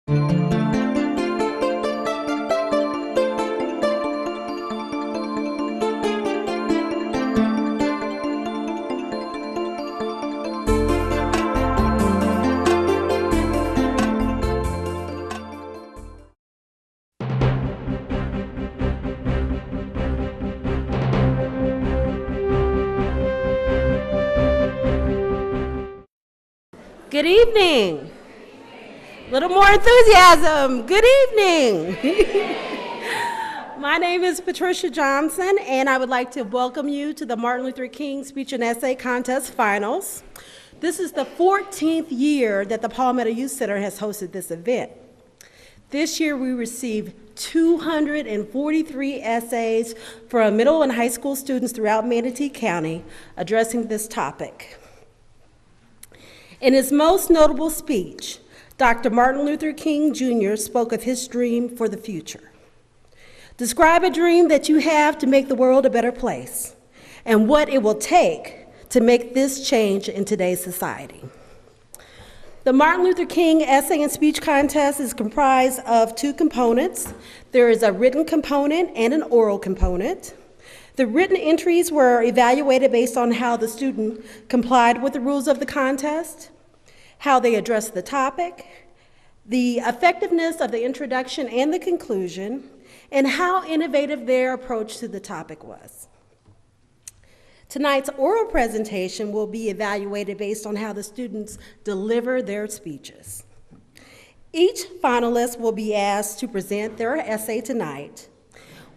Good evening. A little more enthusiasm. Good evening. My name is Patricia Johnson, and I would like to welcome you to the Martin Luther King Speech and Essay Contest Finals. This is the 14th year that the Palmetto Youth Center has hosted this event. This year we received 243 essays from middle and high school students throughout Manatee County addressing this topic. In his most notable speech, Dr. Martin Luther King Jr. spoke of his dream for the future. Describe a dream that you have to make the world a better place and what it will take to make this change in today's society. The Martin Luther King Essay and Speech Contest is comprised of two components. There is a written component and an oral component. The written entries were evaluated based on how the student complied with the rules of the contest, how they addressed the topic, the effectiveness of the introduction and the conclusion, and how innovative their approach to the topic was. Tonight's oral presentation will be evaluated based on how the students deliver their speeches. Each finalist will be asked to present their essay tonight.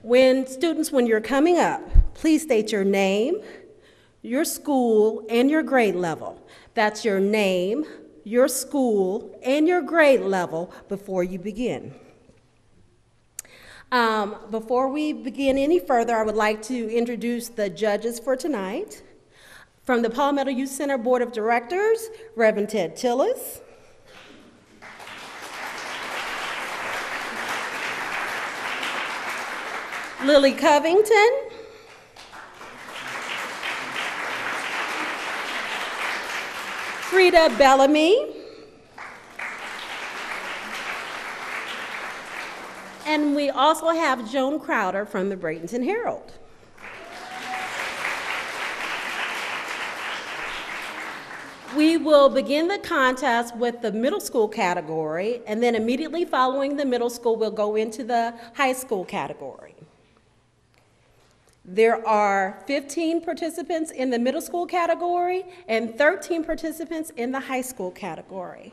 When you're coming up, please state your name, your school, and your grade level. That's your name, your school, and your grade level before you begin. Before we begin any further, I would like to introduce the judges for tonight. From the Palmetto Youth Center Board of Directors, Reverend Ted Tillis. Lily Covington. Frida Bellamy. And we also have Joan Crowder from the Bradenton Herald. We will begin the contest with the middle school category, and then immediately following the middle school, we'll go into the high school category. There are 15 participants in the middle school category and 13 participants in the high school category.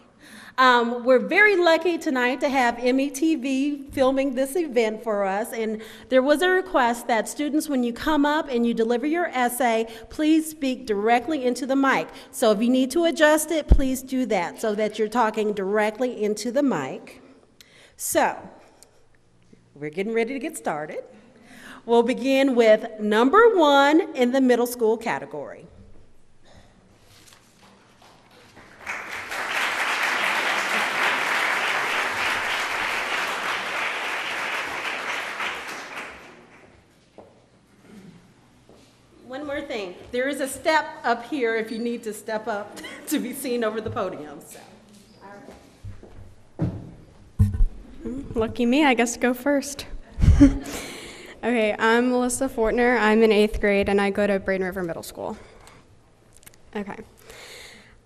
We're very lucky tonight to have METV filming this event for us, and there was a request that students, when you come up and you deliver your essay, please speak directly into the mic. So if you need to adjust it, please do that so that you're talking directly into the mic. So, we're getting ready to get started. We'll begin with number 1 in the middle school category. One more thing, there is a step up here if you need to step up to be seen over the podium. So. Lucky me, I guess to go first. Okay, I'm Melissa Fortner. I'm in 8th grade and I go to Braden River Middle School. Okay.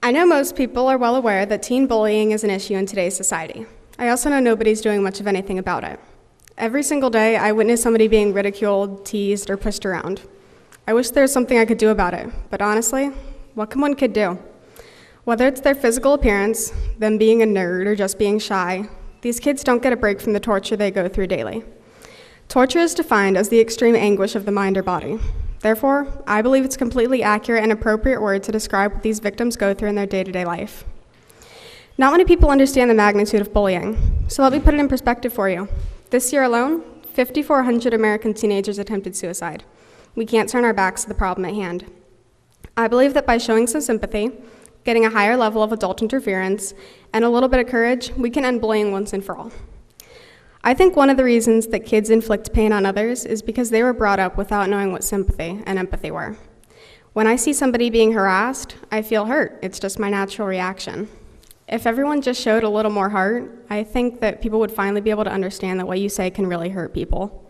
I know most people are well aware that teen bullying is an issue in today's society. I also know nobody's doing much of anything about it. Every single day, I witness somebody being ridiculed, teased, or pushed around. I wish there was something I could do about it, but honestly, what can one kid do? Whether it's their physical appearance, them being a nerd, or just being shy, these kids don't get a break from the torture they go through daily. Torture is defined as the extreme anguish of the mind or body. Therefore, I believe it's completely accurate and appropriate word to describe what these victims go through in their day-to-day life. Not many people understand the magnitude of bullying, so let me put it in perspective for you. This year alone, 5,400 American teenagers attempted suicide. We can't turn our backs to the problem at hand. I believe that by showing some sympathy, getting a higher level of adult interference, and a little bit of courage, we can end bullying once and for all. I think one of the reasons that kids inflict pain on others is because they were brought up without knowing what sympathy and empathy were. When I see somebody being harassed, I feel hurt. It's just my natural reaction. If everyone just showed a little more heart, I think that people would finally be able to understand that what you say can really hurt people.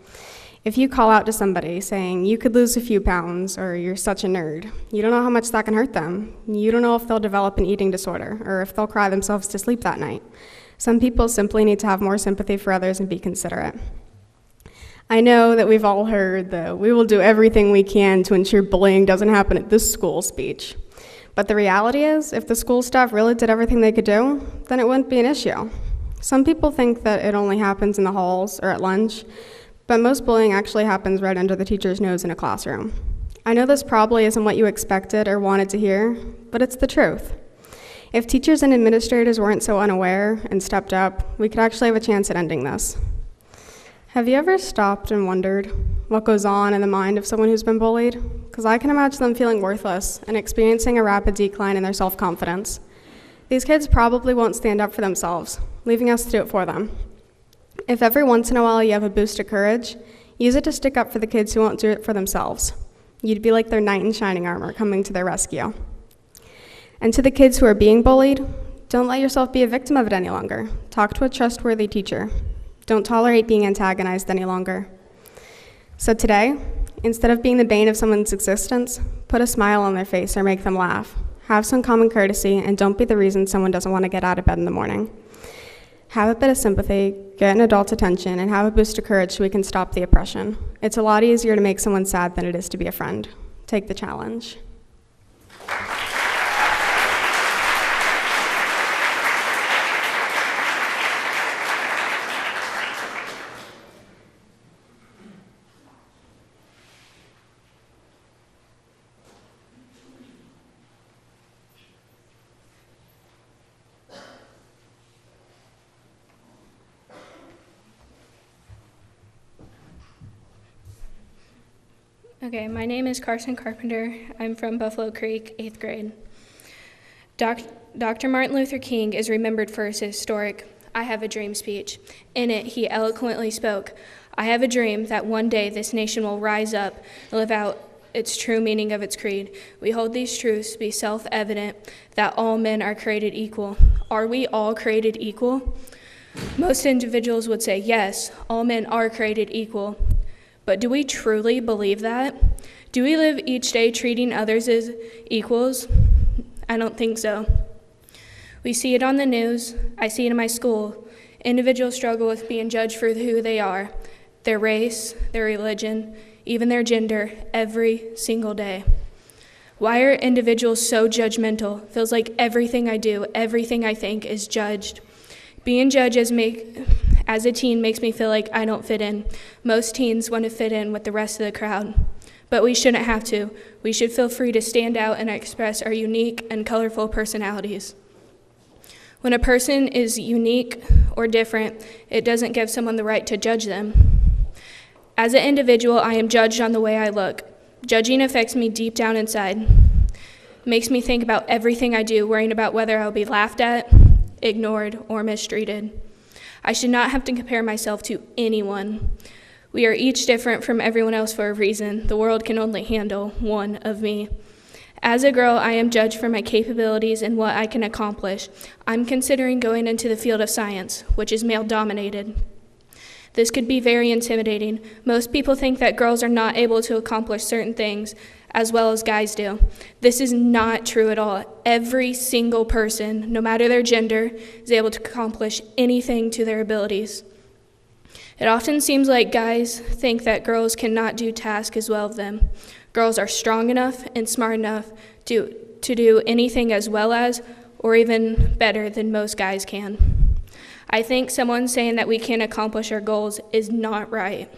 If you call out to somebody saying, you could lose a few pounds, or you're such a nerd, you don't know how much that can hurt them. You don't know if they'll develop an eating disorder, or if they'll cry themselves to sleep that night. Some people simply need to have more sympathy for others and be considerate. I know that we've all heard the "we will do everything we can to ensure bullying doesn't happen at this school" speech. But the reality is, if the school staff really did everything they could do, then it wouldn't be an issue. Some people think that it only happens in the halls or at lunch, but most bullying actually happens right under the teacher's nose in a classroom. I know this probably isn't what you expected or wanted to hear, but it's the truth. If teachers and administrators weren't so unaware and stepped up, we could actually have a chance at ending this. Have you ever stopped and wondered what goes on in the mind of someone who's been bullied? Because I can imagine them feeling worthless and experiencing a rapid decline in their self-confidence. These kids probably won't stand up for themselves, leaving us to do it for them. If every once in a while you have a boost of courage, use it to stick up for the kids who won't do it for themselves. You'd be like their knight in shining armor coming to their rescue. And to the kids who are being bullied, don't let yourself be a victim of it any longer. Talk to a trustworthy teacher. Don't tolerate being antagonized any longer. So today, instead of being the bane of someone's existence, put a smile on their face or make them laugh. Have some common courtesy and don't be the reason someone doesn't want to get out of bed in the morning. Have a bit of sympathy, get an adult's attention, and have a boost of courage so we can stop the oppression. It's a lot easier to make someone sad than it is to be a friend. Take the challenge. Okay, my name is Carson Carpenter. I'm from Buffalo Creek, 8th grade. Dr. Martin Luther King is remembered for his historic "I Have a Dream" speech. In it, he eloquently spoke, "I have a dream that one day this nation will rise up and live out its true meaning of its creed. We hold these truths to be self-evident, that all men are created equal." Are we all created equal? Most individuals would say, yes, all men are created equal. But do we truly believe that? Do we live each day treating others as equals? I don't think so. We see it on the news. I see it in my school. Individuals struggle with being judged for who they are, their race, their religion, even their gender, every single day. Why are individuals so judgmental? Feels like everything I do, everything I think is judged. Being judged as a teen makes me feel like I don't fit in. Most teens want to fit in with the rest of the crowd, but we shouldn't have to. We should feel free to stand out and express our unique and colorful personalities. When a person is unique or different, it doesn't give someone the right to judge them. As an individual, I am judged on the way I look. Judging affects me deep down inside. It makes me think about everything I do, worrying about whether I'll be laughed at, ignored, or mistreated. I should not have to compare myself to anyone. We are each different from everyone else for a reason. The world can only handle one of me. As a girl, I am judged for my capabilities and what I can accomplish. I'm considering going into the field of science, which is male-dominated. This could be very intimidating. Most people think that girls are not able to accomplish certain things as well as guys do. This is not true at all. Every single person, no matter their gender, is able to accomplish anything to their abilities. It often seems like guys think that girls cannot do tasks as well as them. Girls are strong enough and smart enough to do anything as well as, or even better than most guys can. I think someone saying that we can't accomplish our goals is not right.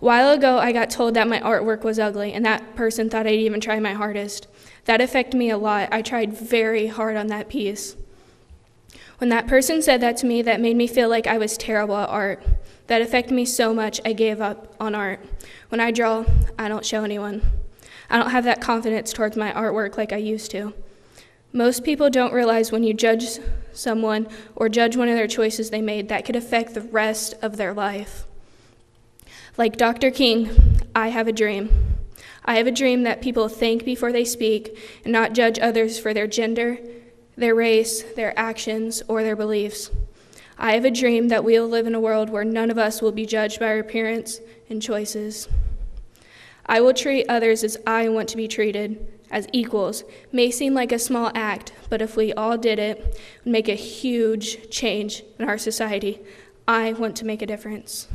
A while ago, I got told that my artwork was ugly, and that person thought I'd even try my hardest. That affected me a lot. I tried very hard on that piece. When that person said that to me, that made me feel like I was terrible at art. That affected me so much, I gave up on art. When I draw, I don't show anyone. I don't have that confidence towards my artwork like I used to. Most people don't realize when you judge someone or judge one of their choices they made, that could affect the rest of their life. Like Dr. King, I have a dream. I have a dream that people think before they speak and not judge others for their gender, their race, their actions, or their beliefs. I have a dream that we will live in a world where none of us will be judged by our appearance and choices. I will treat others as I want to be treated, as equals. May seem like a small act, but if we all did it, it would make a huge change in our society. I want to make a difference.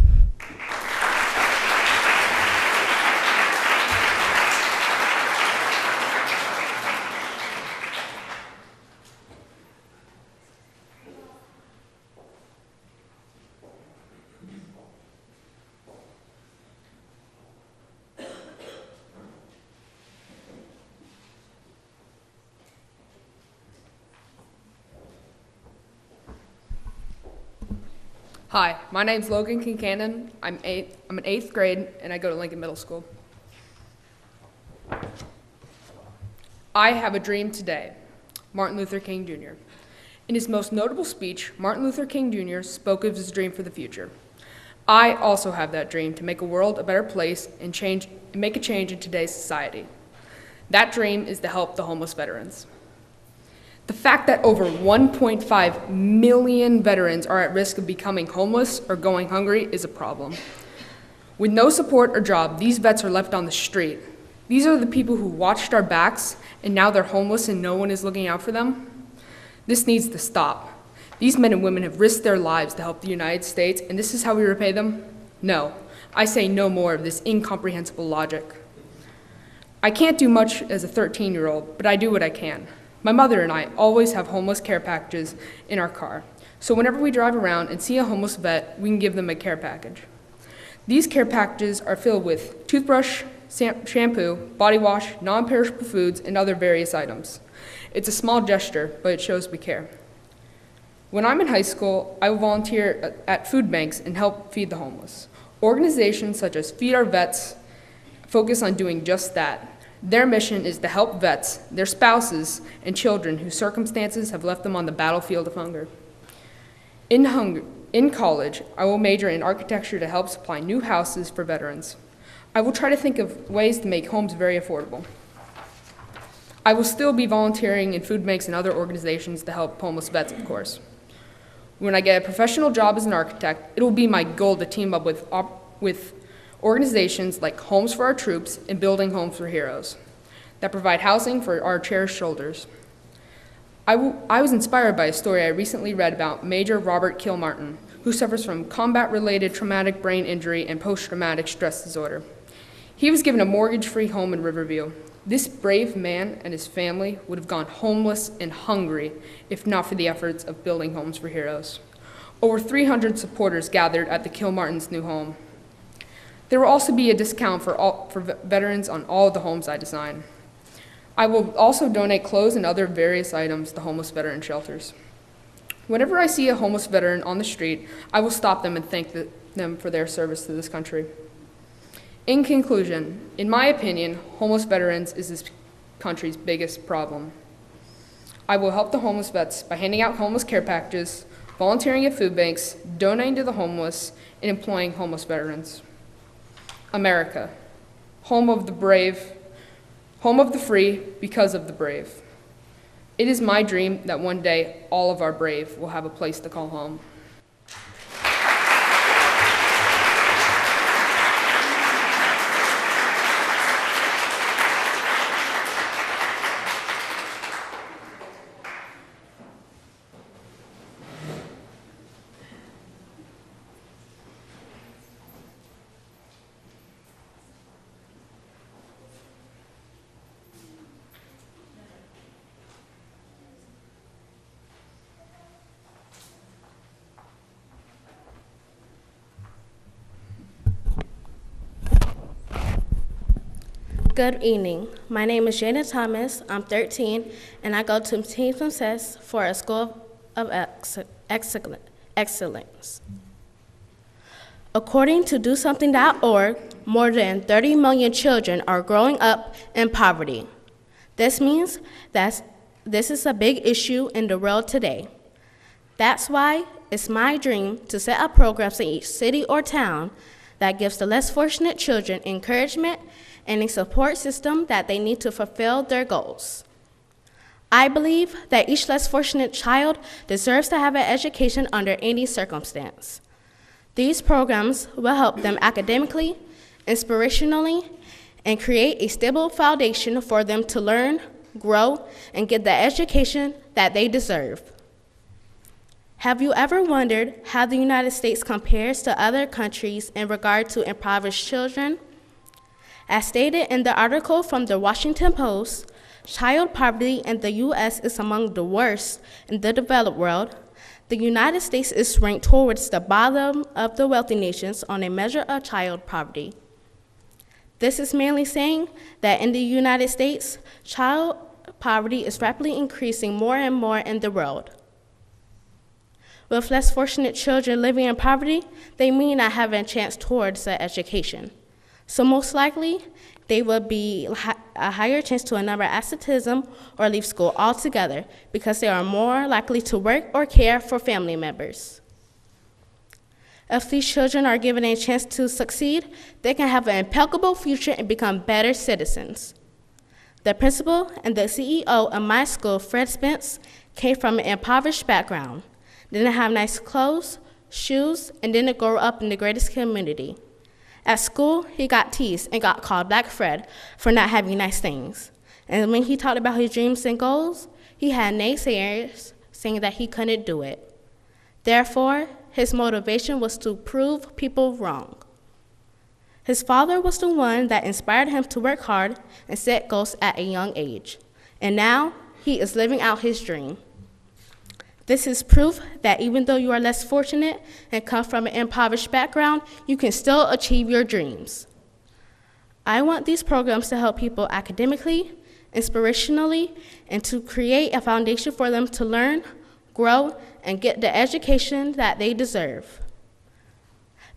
Hi, my name's Logan Kincannon. I'm in 8th grade, and I go to Lincoln Middle School. I have a dream today. Martin Luther King Jr. In his most notable speech, Martin Luther King Jr. spoke of his dream for the future. I also have that dream to make a world a better place and make a change in today's society. That dream is to help the homeless veterans. The fact that over 1.5 million veterans are at risk of becoming homeless or going hungry is a problem. With no support or job, these vets are left on the street. These are the people who watched our backs, and now they're homeless and no one is looking out for them. This needs to stop. These men and women have risked their lives to help the United States, and this is how we repay them? No. I say no more of this incomprehensible logic. I can't do much as a 13-year-old, but I do what I can. My mother and I always have homeless care packages in our car, so whenever we drive around and see a homeless vet, we can give them a care package. These care packages are filled with toothbrush, shampoo, body wash, non-perishable foods, and other various items. It's a small gesture, but it shows we care. When I'm in high school, I will volunteer at food banks and help feed the homeless. Organizations such as Feed Our Vets focus on doing just that. Their mission is to help vets, their spouses, and children whose circumstances have left them on the battlefield of hunger. In college, I will major in architecture to help supply new houses for veterans. I will try to think of ways to make homes very affordable. I will still be volunteering in food banks and other organizations to help homeless vets, of course. When I get a professional job as an architect, it will be my goal to team up with organizations like Homes for Our Troops and Building Homes for Heroes that provide housing for our cherished soldiers. I was inspired by a story I recently read about Major Robert Kilmartin, who suffers from combat-related traumatic brain injury and post-traumatic stress disorder. He was given a mortgage-free home in Riverview. This brave man and his family would have gone homeless and hungry if not for the efforts of Building Homes for Heroes. Over 300 supporters gathered at the Kilmartin's new home. There will also be a discount for veterans on all of the homes I design. I will also donate clothes and other various items to homeless veteran shelters. Whenever I see a homeless veteran on the street, I will stop them and thank them for their service to this country. In conclusion, in my opinion, homeless veterans is this country's biggest problem. I will help the homeless vets by handing out homeless care packages, volunteering at food banks, donating to the homeless, and employing homeless veterans. America, home of the brave, home of the free, because of the brave. It is my dream that one day all of our brave will have a place to call home. Good evening. My name is Jana Thomas. I'm 13, and I go to Team Success for a School of Excellence. According to DoSomething.org, more than 30 million children are growing up in poverty. This means that this is a big issue in the world today. That's why it's my dream to set up programs in each city or town that gives the less fortunate children encouragement and a support system that they need to fulfill their goals. I believe that each less fortunate child deserves to have an education under any circumstance. These programs will help them academically, inspirationally, and create a stable foundation for them to learn, grow, and get the education that they deserve. Have you ever wondered how the United States compares to other countries in regard to impoverished children? As stated in the article from the Washington Post, child poverty in the U.S. is among the worst in the developed world. The United States is ranked towards the bottom of the wealthy nations on a measure of child poverty. This is mainly saying that in the United States, child poverty is rapidly increasing more and more in the world. With less fortunate children living in poverty, they may not have a chance towards an education. So most likely, they will be a higher chance to a number of absenteeism or leave school altogether because they are more likely to work or care for family members. If these children are given a chance to succeed, they can have an impeccable future and become better citizens. The principal and the CEO of my school, Fred Spence, came from an impoverished background, didn't have nice clothes, shoes, and didn't grow up in the greatest community. At school, he got teased and got called Black Fred for not having nice things. And when he talked about his dreams and goals, he had naysayers saying that he couldn't do it. Therefore, his motivation was to prove people wrong. His father was the one that inspired him to work hard and set goals at a young age. And now, he is living out his dream. This is proof that even though you are less fortunate and come from an impoverished background, you can still achieve your dreams. I want these programs to help people academically, inspirationally, and to create a foundation for them to learn, grow, and get the education that they deserve.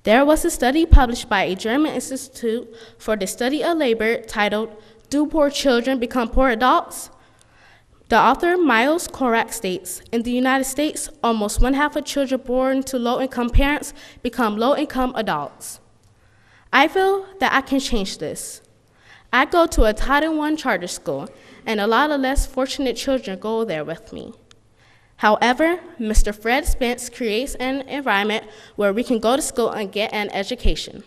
There was a study published by a German institute for the study of labor titled, "Do Poor Children Become Poor Adults?" The author, Miles Korak, states, in the United States, almost one half of children born to low-income parents become low-income adults. I feel that I can change this. I go to a Title I charter school, and a lot of less fortunate children go there with me. However, Mr. Fred Spence creates an environment where we can go to school and get an education.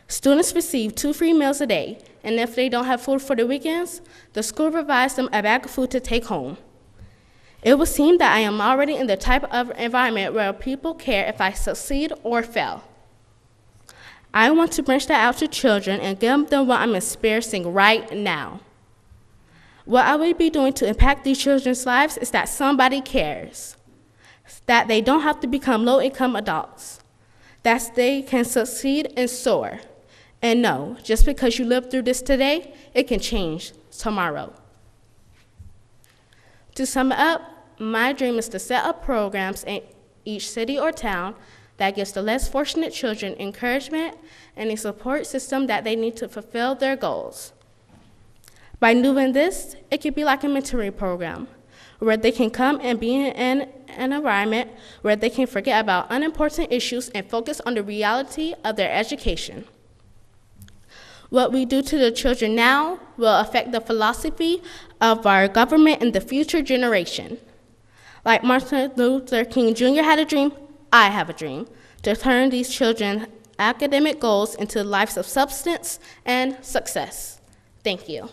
Students receive 2 free meals a day, and if they don't have food for the weekends, the school provides them a bag of food to take home. It would seem that I am already in the type of environment where people care if I succeed or fail. I want to branch that out to children and give them what I'm experiencing right now. What I will be doing to impact these children's lives is that somebody cares, that they don't have to become low-income adults, that they can succeed and soar. And no, just because you live through this today, it can change tomorrow. To sum it up, my dream is to set up programs in each city or town that gives the less fortunate children encouragement and a support system that they need to fulfill their goals. By doing this, it could be like a mentoring program, where they can come and be in an environment where they can forget about unimportant issues and focus on the reality of their education. What we do to the children now will affect the philosophy of our government in the future generation. Like Martin Luther King Jr. had a dream, I have a dream, to turn these children's academic goals into lives of substance and success. Thank you.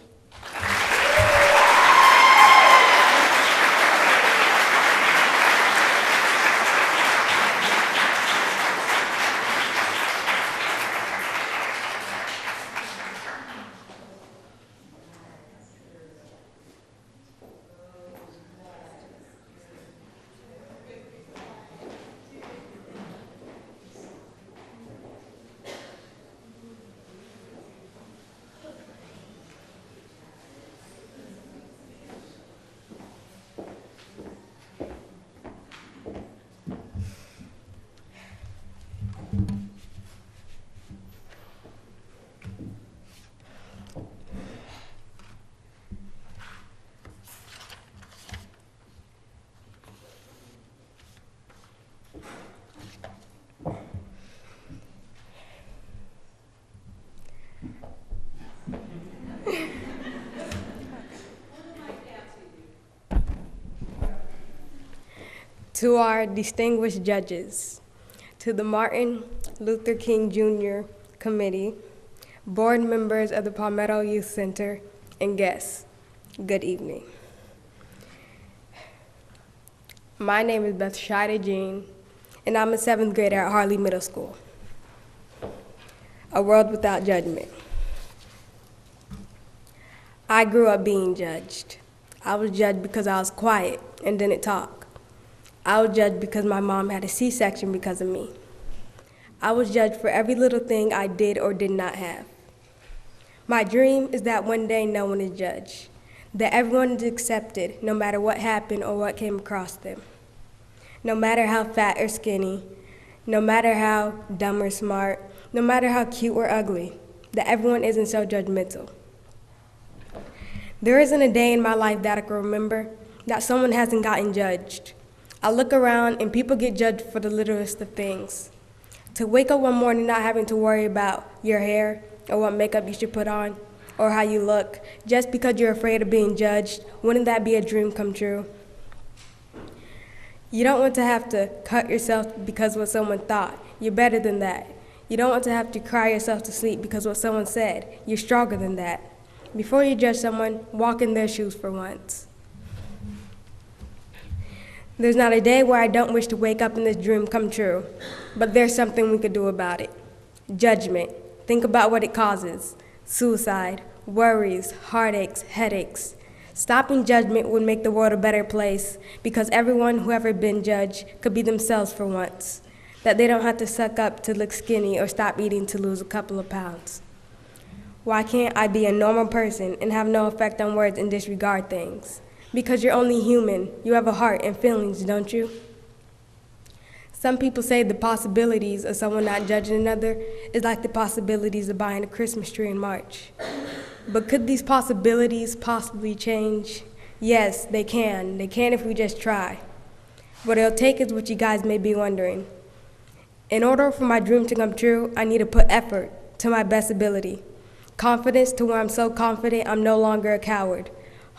To our distinguished judges, to the Martin Luther King Jr. Committee, board members of the Palmetto Youth Center, and guests, good evening. My name is Beth Jean, and I'm a 7th grader at Harley Middle School. A world without judgment. I grew up being judged. I was judged because I was quiet and didn't talk. I was judged because my mom had a C-section because of me. I was judged for every little thing I did or did not have. My dream is that one day no one is judged, that everyone is accepted no matter what happened or what came across them. No matter how fat or skinny, no matter how dumb or smart, no matter how cute or ugly, that everyone isn't so judgmental. There isn't a day in my life that I can remember that someone hasn't gotten judged. I look around and people get judged for the littlest of things. To wake up one morning not having to worry about your hair or what makeup you should put on or how you look just because you're afraid of being judged, wouldn't that be a dream come true? You don't want to have to cut yourself because what someone thought. You're better than that. You don't want to have to cry yourself to sleep because what someone said. You're stronger than that. Before you judge someone, walk in their shoes for once. There's not a day where I don't wish to wake up and this dream come true, but there's something we could do about it. Judgment. Think about what it causes. Suicide, worries, heartaches, headaches. Stopping judgment would make the world a better place because everyone who ever been judged could be themselves for once, that they don't have to suck up to look skinny or stop eating to lose a couple of pounds. Why can't I be a normal person and have no effect on words and disregard things? Because you're only human. You have a heart and feelings, don't you? Some people say the possibilities of someone not judging another is like the possibilities of buying a Christmas tree in March. But could these possibilities possibly change? Yes, they can. They can if we just try. What it'll take is what you guys may be wondering. In order for my dream to come true, I need to put effort to my best ability. Confidence to where I'm so confident I'm no longer a coward.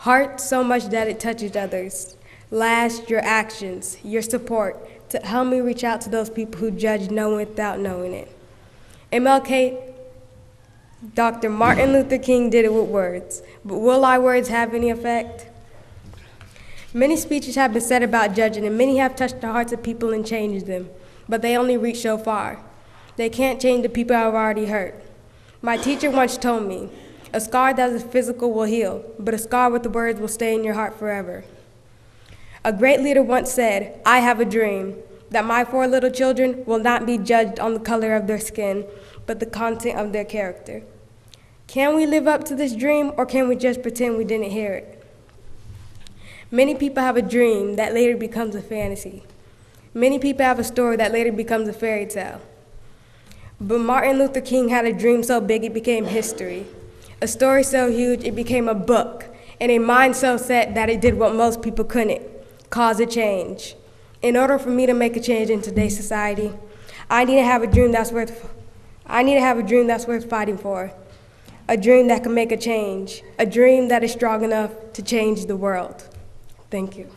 Heart so much that it touches others. Last, your actions, your support, to help me reach out to those people who judge no one without knowing it. MLK, Dr. Martin Luther King did it with words, but will our words have any effect? Many speeches have been said about judging, and many have touched the hearts of people and changed them, but they only reach so far. They can't change the people I've already hurt. My teacher once told me, a scar that is physical will heal, but a scar with the words will stay in your heart forever. A great leader once said, I have a dream that my 4 little children will not be judged on the color of their skin, but the content of their character. Can we live up to this dream, or can we just pretend we didn't hear it? Many people have a dream that later becomes a fantasy. Many people have a story that later becomes a fairy tale. But Martin Luther King had a dream so big it became history. A story so huge it became a book, and a mind so set that it did what most people couldn't, cause a change. In order for me to make a change in today's society, I need to have a dream that's worth fighting for. A dream that can make a change. A dream that is strong enough to change the world. Thank you.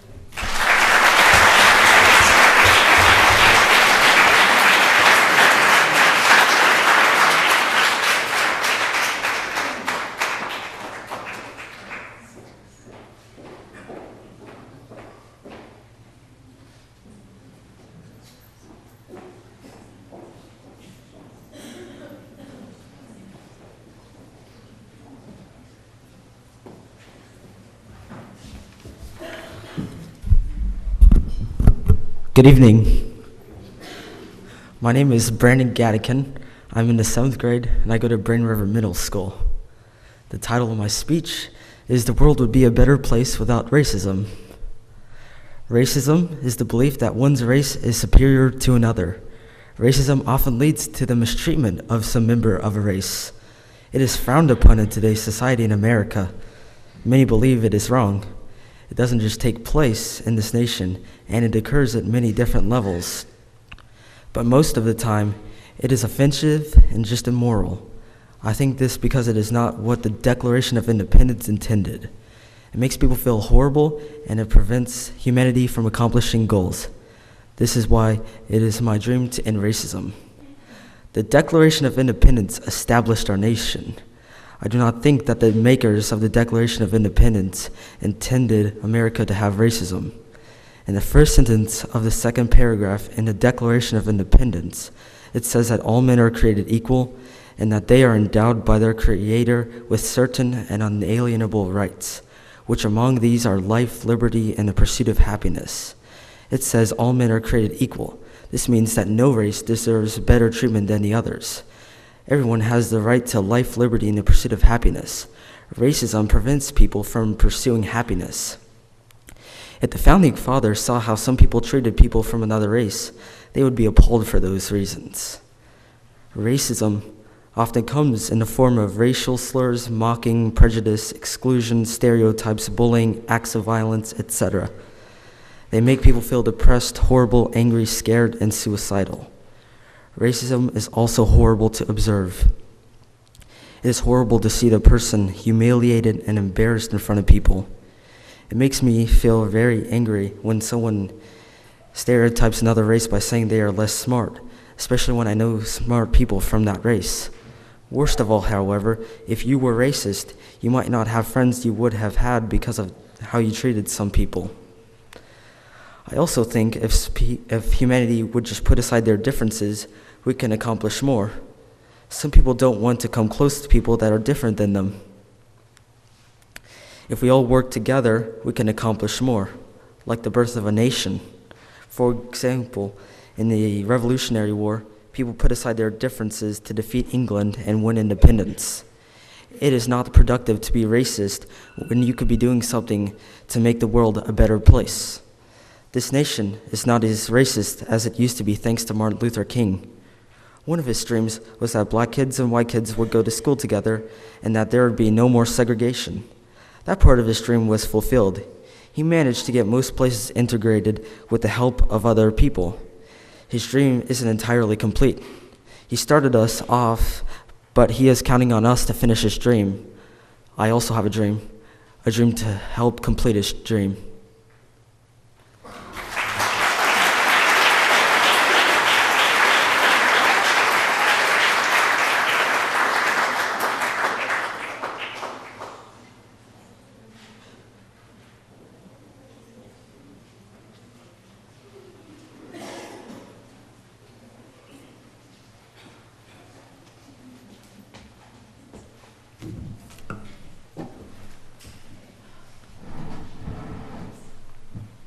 Good evening. My name is Brandongadakin. I'm in the 7th grade, and I go to Brain River Middle School. The title of my speech is The World Would Be a Better Place Without Racism. Racism is the belief that one's race is superior to another. Racism often leads to the mistreatment of some member of a race. It is frowned upon in today's society in America. Many believe it is wrong. It doesn't just take place in this nation, and it occurs at many different levels. But most of the time, it is offensive and just immoral. I think this because it is not what the Declaration of Independence intended. It makes people feel horrible, and it prevents humanity from accomplishing goals. This is why it is my dream to end racism. The Declaration of Independence established our nation. I do not think that the makers of the Declaration of Independence intended America to have racism. In the first sentence of the second paragraph in the Declaration of Independence, it says that all men are created equal and that they are endowed by their Creator with certain and unalienable rights, which among these are life, liberty, and the pursuit of happiness. It says all men are created equal. This means that no race deserves better treatment than the others. Everyone has the right to life, liberty, and the pursuit of happiness. Racism prevents people from pursuing happiness. If the Founding Fathers saw how some people treated people from another race, they would be appalled for those reasons. Racism often comes in the form of racial slurs, mocking, prejudice, exclusion, stereotypes, bullying, acts of violence, etc. They make people feel depressed, horrible, angry, scared, and suicidal. Racism is also horrible to observe. It is horrible to see the person humiliated and embarrassed in front of people. It makes me feel very angry when someone stereotypes another race by saying they are less smart, especially when I know smart people from that race. Worst of all, however, if you were racist, you might not have friends you would have had because of how you treated some people. I also think if humanity would just put aside their differences, we can accomplish more. Some people don't want to come close to people that are different than them. If we all work together, we can accomplish more, like the birth of a nation. For example, in the Revolutionary War, people put aside their differences to defeat England and win independence. It is not productive to be racist when you could be doing something to make the world a better place. This nation is not as racist as it used to be thanks to Martin Luther King. One of his dreams was that black kids and white kids would go to school together and that there would be no more segregation. That part of his dream was fulfilled. He managed to get most places integrated with the help of other people. His dream isn't entirely complete. He started us off, but he is counting on us to finish his dream. I also have a dream to help complete his dream.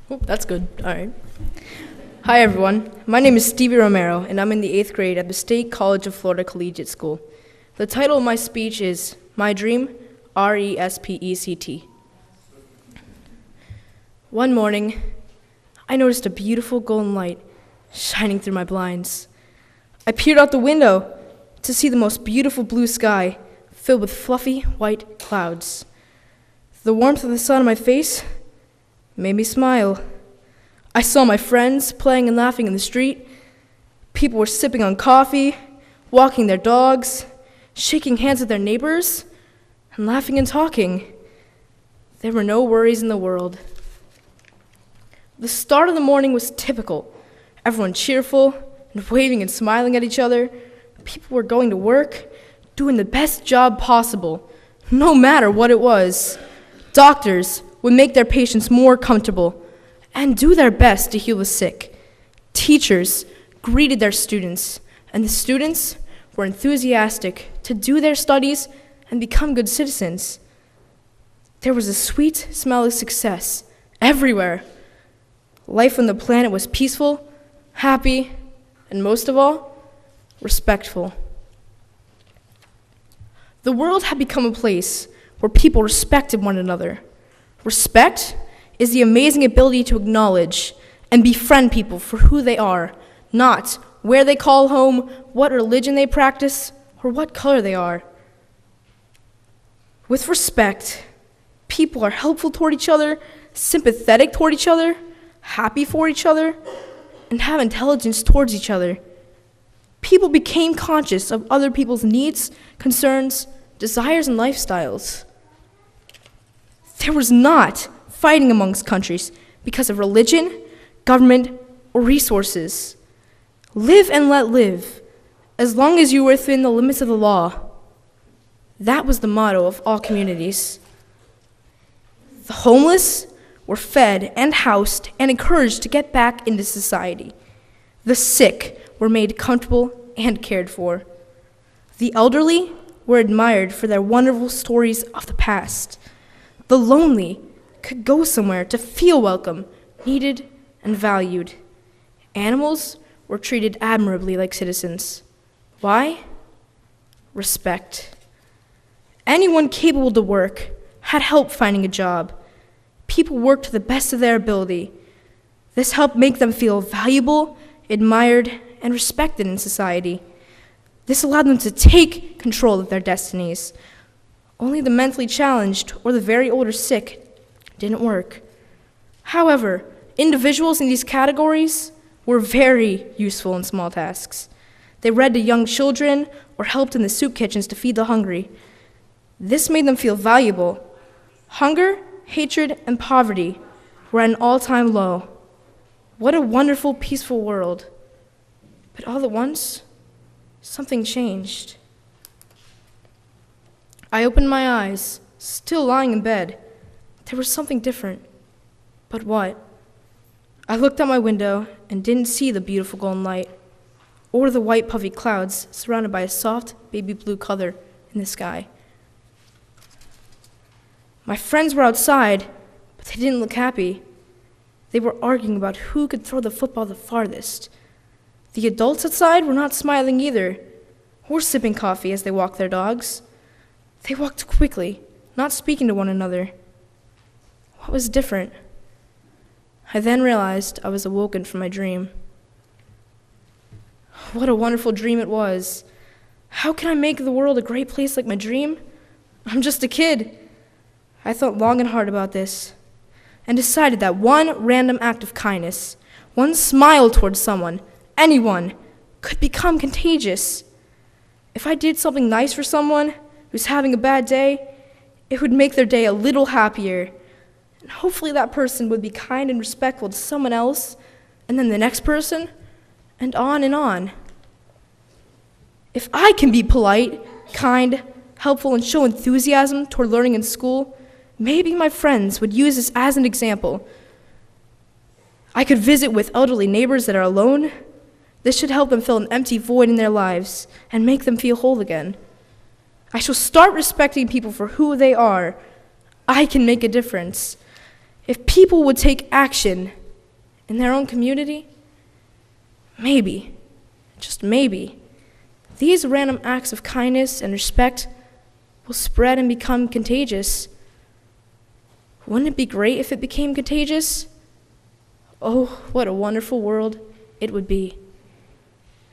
Oh, that's good. All right. Hi, everyone. My name is Stevie Romero, and I'm in the 8th grade at the State College of Florida Collegiate School. The title of my speech is My Dream, RESPECT. One morning, I noticed a beautiful golden light shining through my blinds. I peered out the window to see the most beautiful blue sky filled with fluffy white clouds. The warmth of the sun on my face made me smile. I saw my friends playing and laughing in the street. People were sipping on coffee, walking their dogs, shaking hands with their neighbors, and laughing and talking. There were no worries in the world. The start of the morning was typical. Everyone cheerful and waving and smiling at each other. People were going to work, doing the best job possible, no matter what it was. Doctors would make their patients more comfortable and do their best to heal the sick. Teachers greeted their students, and the students were enthusiastic to do their studies and become good citizens. There was a sweet smell of success everywhere. Life on the planet was peaceful, happy, and most of all, respectful. The world had become a place where people respected one another. Respect is the amazing ability to acknowledge and befriend people for who they are, not where they call home, what religion they practice, or what color they are. With respect, people are helpful toward each other, sympathetic toward each other, happy for each other, and have intelligence towards each other. People became conscious of other people's needs, concerns, desires, and lifestyles. There was not fighting amongst countries because of religion, government, or resources. Live and let live, as long as you are within the limits of the law. That was the motto of all communities. The homeless were fed and housed and encouraged to get back into society. The sick were made comfortable and cared for. The elderly were admired for their wonderful stories of the past. The lonely could go somewhere to feel welcome, needed, and valued. Animals were treated admirably like citizens. Why? Respect. Anyone capable to work had help finding a job. People worked to the best of their ability. This helped make them feel valuable, admired, and respected in society. This allowed them to take control of their destinies. Only the mentally challenged or the very old or sick didn't work. However, individuals in these categories were very useful in small tasks. They read to young children or helped in the soup kitchens to feed the hungry. This made them feel valuable. Hunger, hatred, and poverty were at an all-time low. What a wonderful, peaceful world. But all at once, something changed. I opened my eyes, still lying in bed. There was something different. But what? I looked out my window and didn't see the beautiful golden light, or the white puffy clouds surrounded by a soft baby blue color in the sky. My friends were outside, but they didn't look happy. They were arguing about who could throw the football the farthest. The adults outside were not smiling either, or sipping coffee as they walked their dogs. They walked quickly, not speaking to one another. What was different? I then realized I was awoken from my dream. What a wonderful dream it was. How can I make the world a great place like my dream? I'm just a kid. I thought long and hard about this and decided that one random act of kindness, one smile towards someone, anyone, could become contagious. If I did something nice for someone who's having a bad day, it would make their day a little happier. And hopefully that person would be kind and respectful to someone else, and then the next person, and on and on. If I can be polite, kind, helpful, and show enthusiasm toward learning in school, maybe my friends would use this as an example. I could visit with elderly neighbors that are alone. This should help them fill an empty void in their lives and make them feel whole again. I shall start respecting people for who they are. I can make a difference. If people would take action in their own community, maybe, just maybe, these random acts of kindness and respect will spread and become contagious. Wouldn't it be great if it became contagious? Oh, what a wonderful world it would be.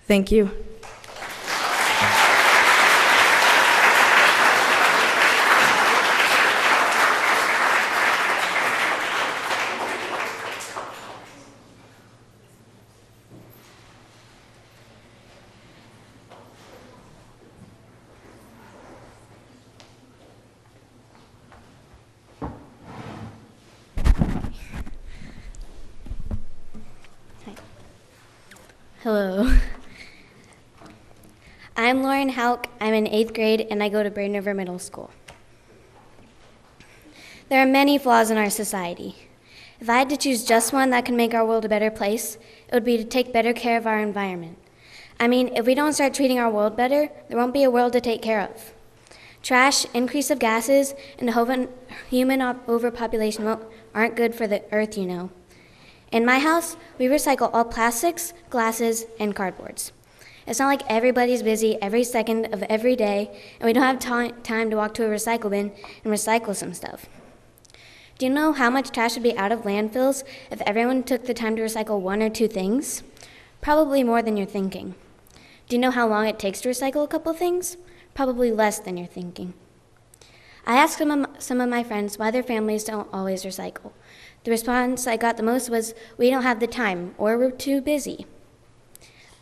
Thank you. Hello. I'm Lauren Hauck. I'm in 8th grade, and I go to Braden River Middle School. There are many flaws in our society. If I had to choose just one that can make our world a better place, it would be to take better care of our environment. I mean, if we don't start treating our world better, there won't be a world to take care of. Trash, increase of gases, and human overpopulation aren't good for the earth, you know. In my house, we recycle all plastics, glasses, and cardboards. It's not like everybody's busy every second of every day, and we don't have time to walk to a recycle bin and recycle some stuff. Do you know how much trash would be out of landfills if everyone took the time to recycle 1 or 2 things? Probably more than you're thinking. Do you know how long it takes to recycle a couple things? Probably less than you're thinking. I asked some of my friends why their families don't always recycle. The response I got the most was, we don't have the time, or we're too busy.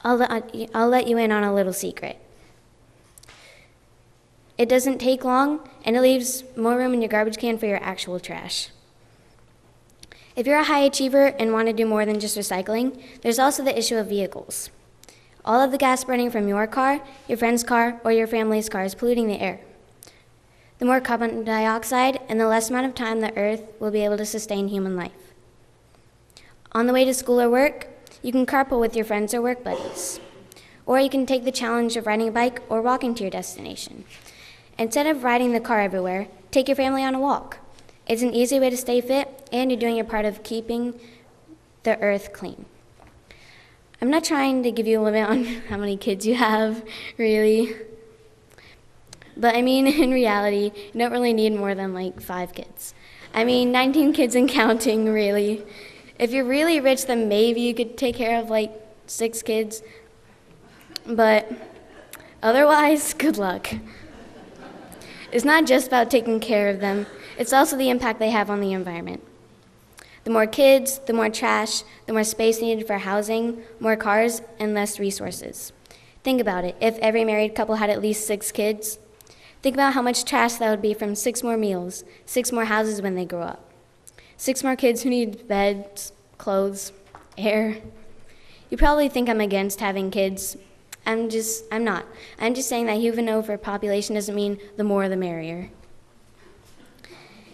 I'll let you in on a little secret. It doesn't take long, and it leaves more room in your garbage can for your actual trash. If you're a high achiever and want to do more than just recycling, there's also the issue of vehicles. All of the gas burning from your car, your friend's car, or your family's car is polluting the air. The more carbon dioxide and the less amount of time the Earth will be able to sustain human life. On the way to school or work, you can carpool with your friends or work buddies. Or you can take the challenge of riding a bike or walking to your destination. Instead of riding the car everywhere, take your family on a walk. It's an easy way to stay fit, and you're doing your part of keeping the Earth clean. I'm not trying to give you a limit on how many kids you have, really. But I mean, in reality, you don't really need more than like 5 kids. I mean, 19 kids and counting, really. If you're really rich, then maybe you could take care of like 6 kids. But otherwise, good luck. It's not just about taking care of them, it's also the impact they have on the environment. The more kids, the more trash, the more space needed for housing, more cars, and less resources. Think about it. If every married couple had at least 6 kids, think about how much trash that would be from 6 more meals, 6 more houses when they grow up, 6 more kids who need beds, clothes, air. You probably think I'm against having kids. I'm not. I'm just saying that human overpopulation doesn't mean the more the merrier.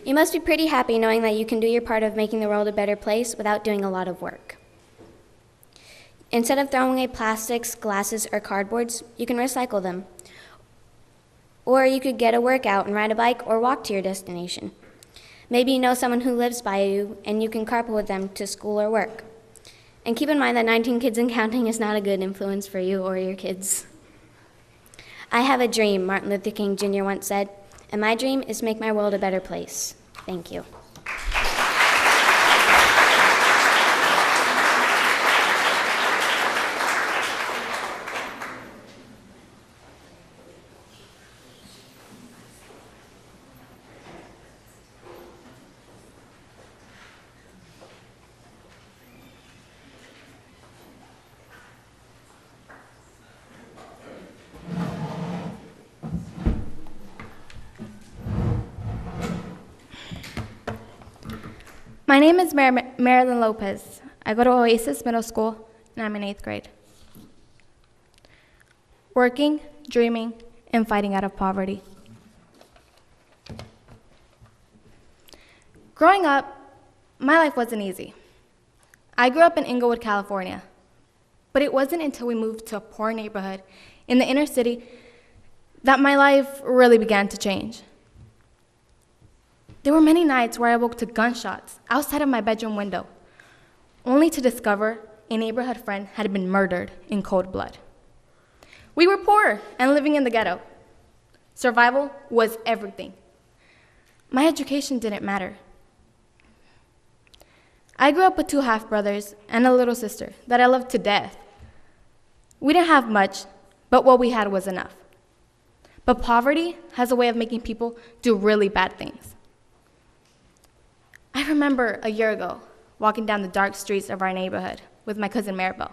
You must be pretty happy knowing that you can do your part of making the world a better place without doing a lot of work. Instead of throwing away plastics, glasses, or cardboards, you can recycle them. Or you could get a workout and ride a bike or walk to your destination. Maybe you know someone who lives by you and you can carpool with them to school or work. And keep in mind that 19 kids and counting is not a good influence for you or your kids. I have a dream, Martin Luther King Jr. once said, and my dream is to make my world a better place. Thank you. My name is Marilyn Lopez. I go to Oasis Middle School, and I'm in 8th grade. Working, dreaming, and fighting out of poverty. Growing up, my life wasn't easy. I grew up in Inglewood, California, but it wasn't until we moved to a poor neighborhood in the inner city that my life really began to change. There were many nights where I woke to gunshots outside of my bedroom window, only to discover a neighborhood friend had been murdered in cold blood. We were poor and living in the ghetto. Survival was everything. My education didn't matter. I grew up with 2 half-brothers and a little sister that I loved to death. We didn't have much, but what we had was enough. But poverty has a way of making people do really bad things. I remember a year ago walking down the dark streets of our neighborhood with my cousin Maribel.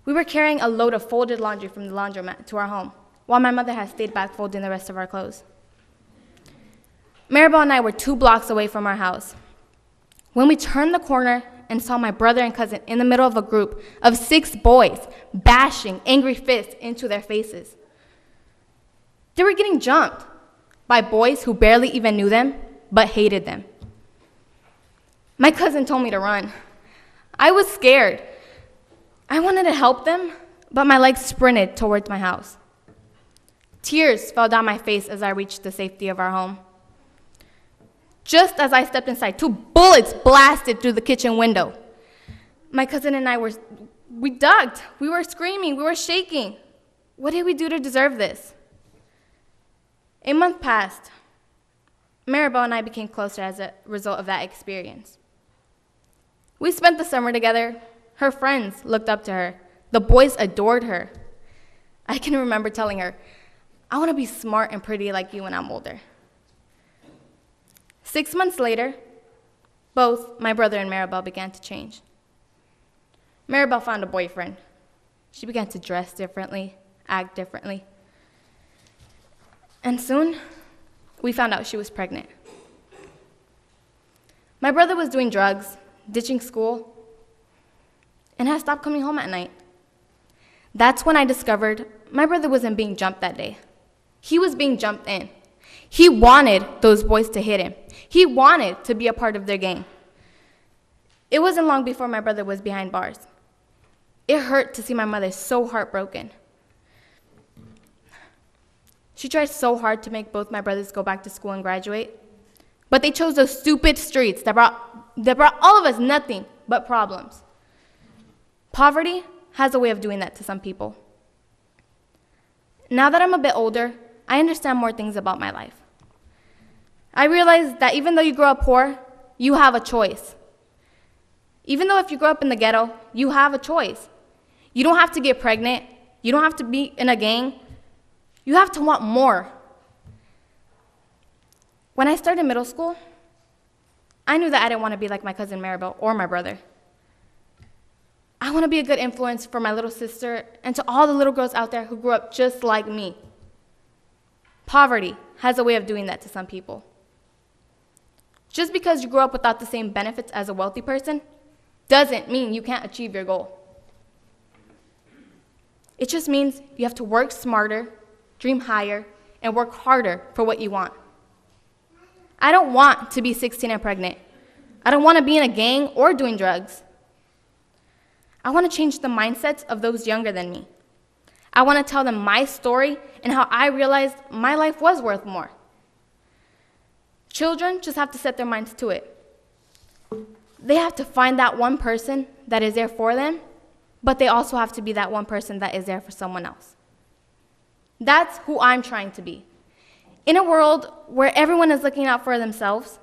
We were carrying a load of folded laundry from the laundromat to our home, while my mother had stayed back folding the rest of our clothes. Maribel and I were 2 blocks away from our house when we turned the corner and saw my brother and cousin in the middle of a group of 6 boys bashing angry fists into their faces. They were getting jumped by boys who barely even knew them but hated them. My cousin told me to run. I was scared. I wanted to help them, but my legs sprinted towards my house. Tears fell down my face as I reached the safety of our home. Just as I stepped inside, 2 bullets blasted through the kitchen window. My cousin and I we ducked. We were screaming. We were shaking. What did we do to deserve this? A month passed. Maribel and I became closer as a result of that experience. We spent the summer together. Her friends looked up to her. The boys adored her. I can remember telling her, I want to be smart and pretty like you when I'm older. 6 months later, both my brother and Maribel began to change. Maribel found a boyfriend. She began to dress differently, act differently. And soon, we found out she was pregnant. My brother was doing drugs, ditching school, and had stopped coming home at night. That's when I discovered my brother wasn't being jumped that day. He was being jumped in. He wanted those boys to hit him. He wanted to be a part of their gang. It wasn't long before my brother was behind bars. It hurt to see my mother so heartbroken. She tried so hard to make both my brothers go back to school and graduate, but they chose those stupid streets that brought all of us nothing but problems. Poverty has a way of doing that to some people. Now that I'm a bit older, I understand more things about my life. I realize that even though you grow up poor, you have a choice. Even though if you grow up in the ghetto, you have a choice. You don't have to get pregnant. You don't have to be in a gang. You have to want more. When I started middle school, I knew that I didn't want to be like my cousin Maribel or my brother. I want to be a good influence for my little sister and to all the little girls out there who grew up just like me. Poverty has a way of doing that to some people. Just because you grew up without the same benefits as a wealthy person doesn't mean you can't achieve your goal. It just means you have to work smarter, dream higher, and work harder for what you want. I don't want to be 16 and pregnant. I don't want to be in a gang or doing drugs. I want to change the mindsets of those younger than me. I want to tell them my story and how I realized my life was worth more. Children just have to set their minds to it. They have to find that one person that is there for them, but they also have to be that one person that is there for someone else. That's who I'm trying to be. In a world where everyone is looking out for themselves,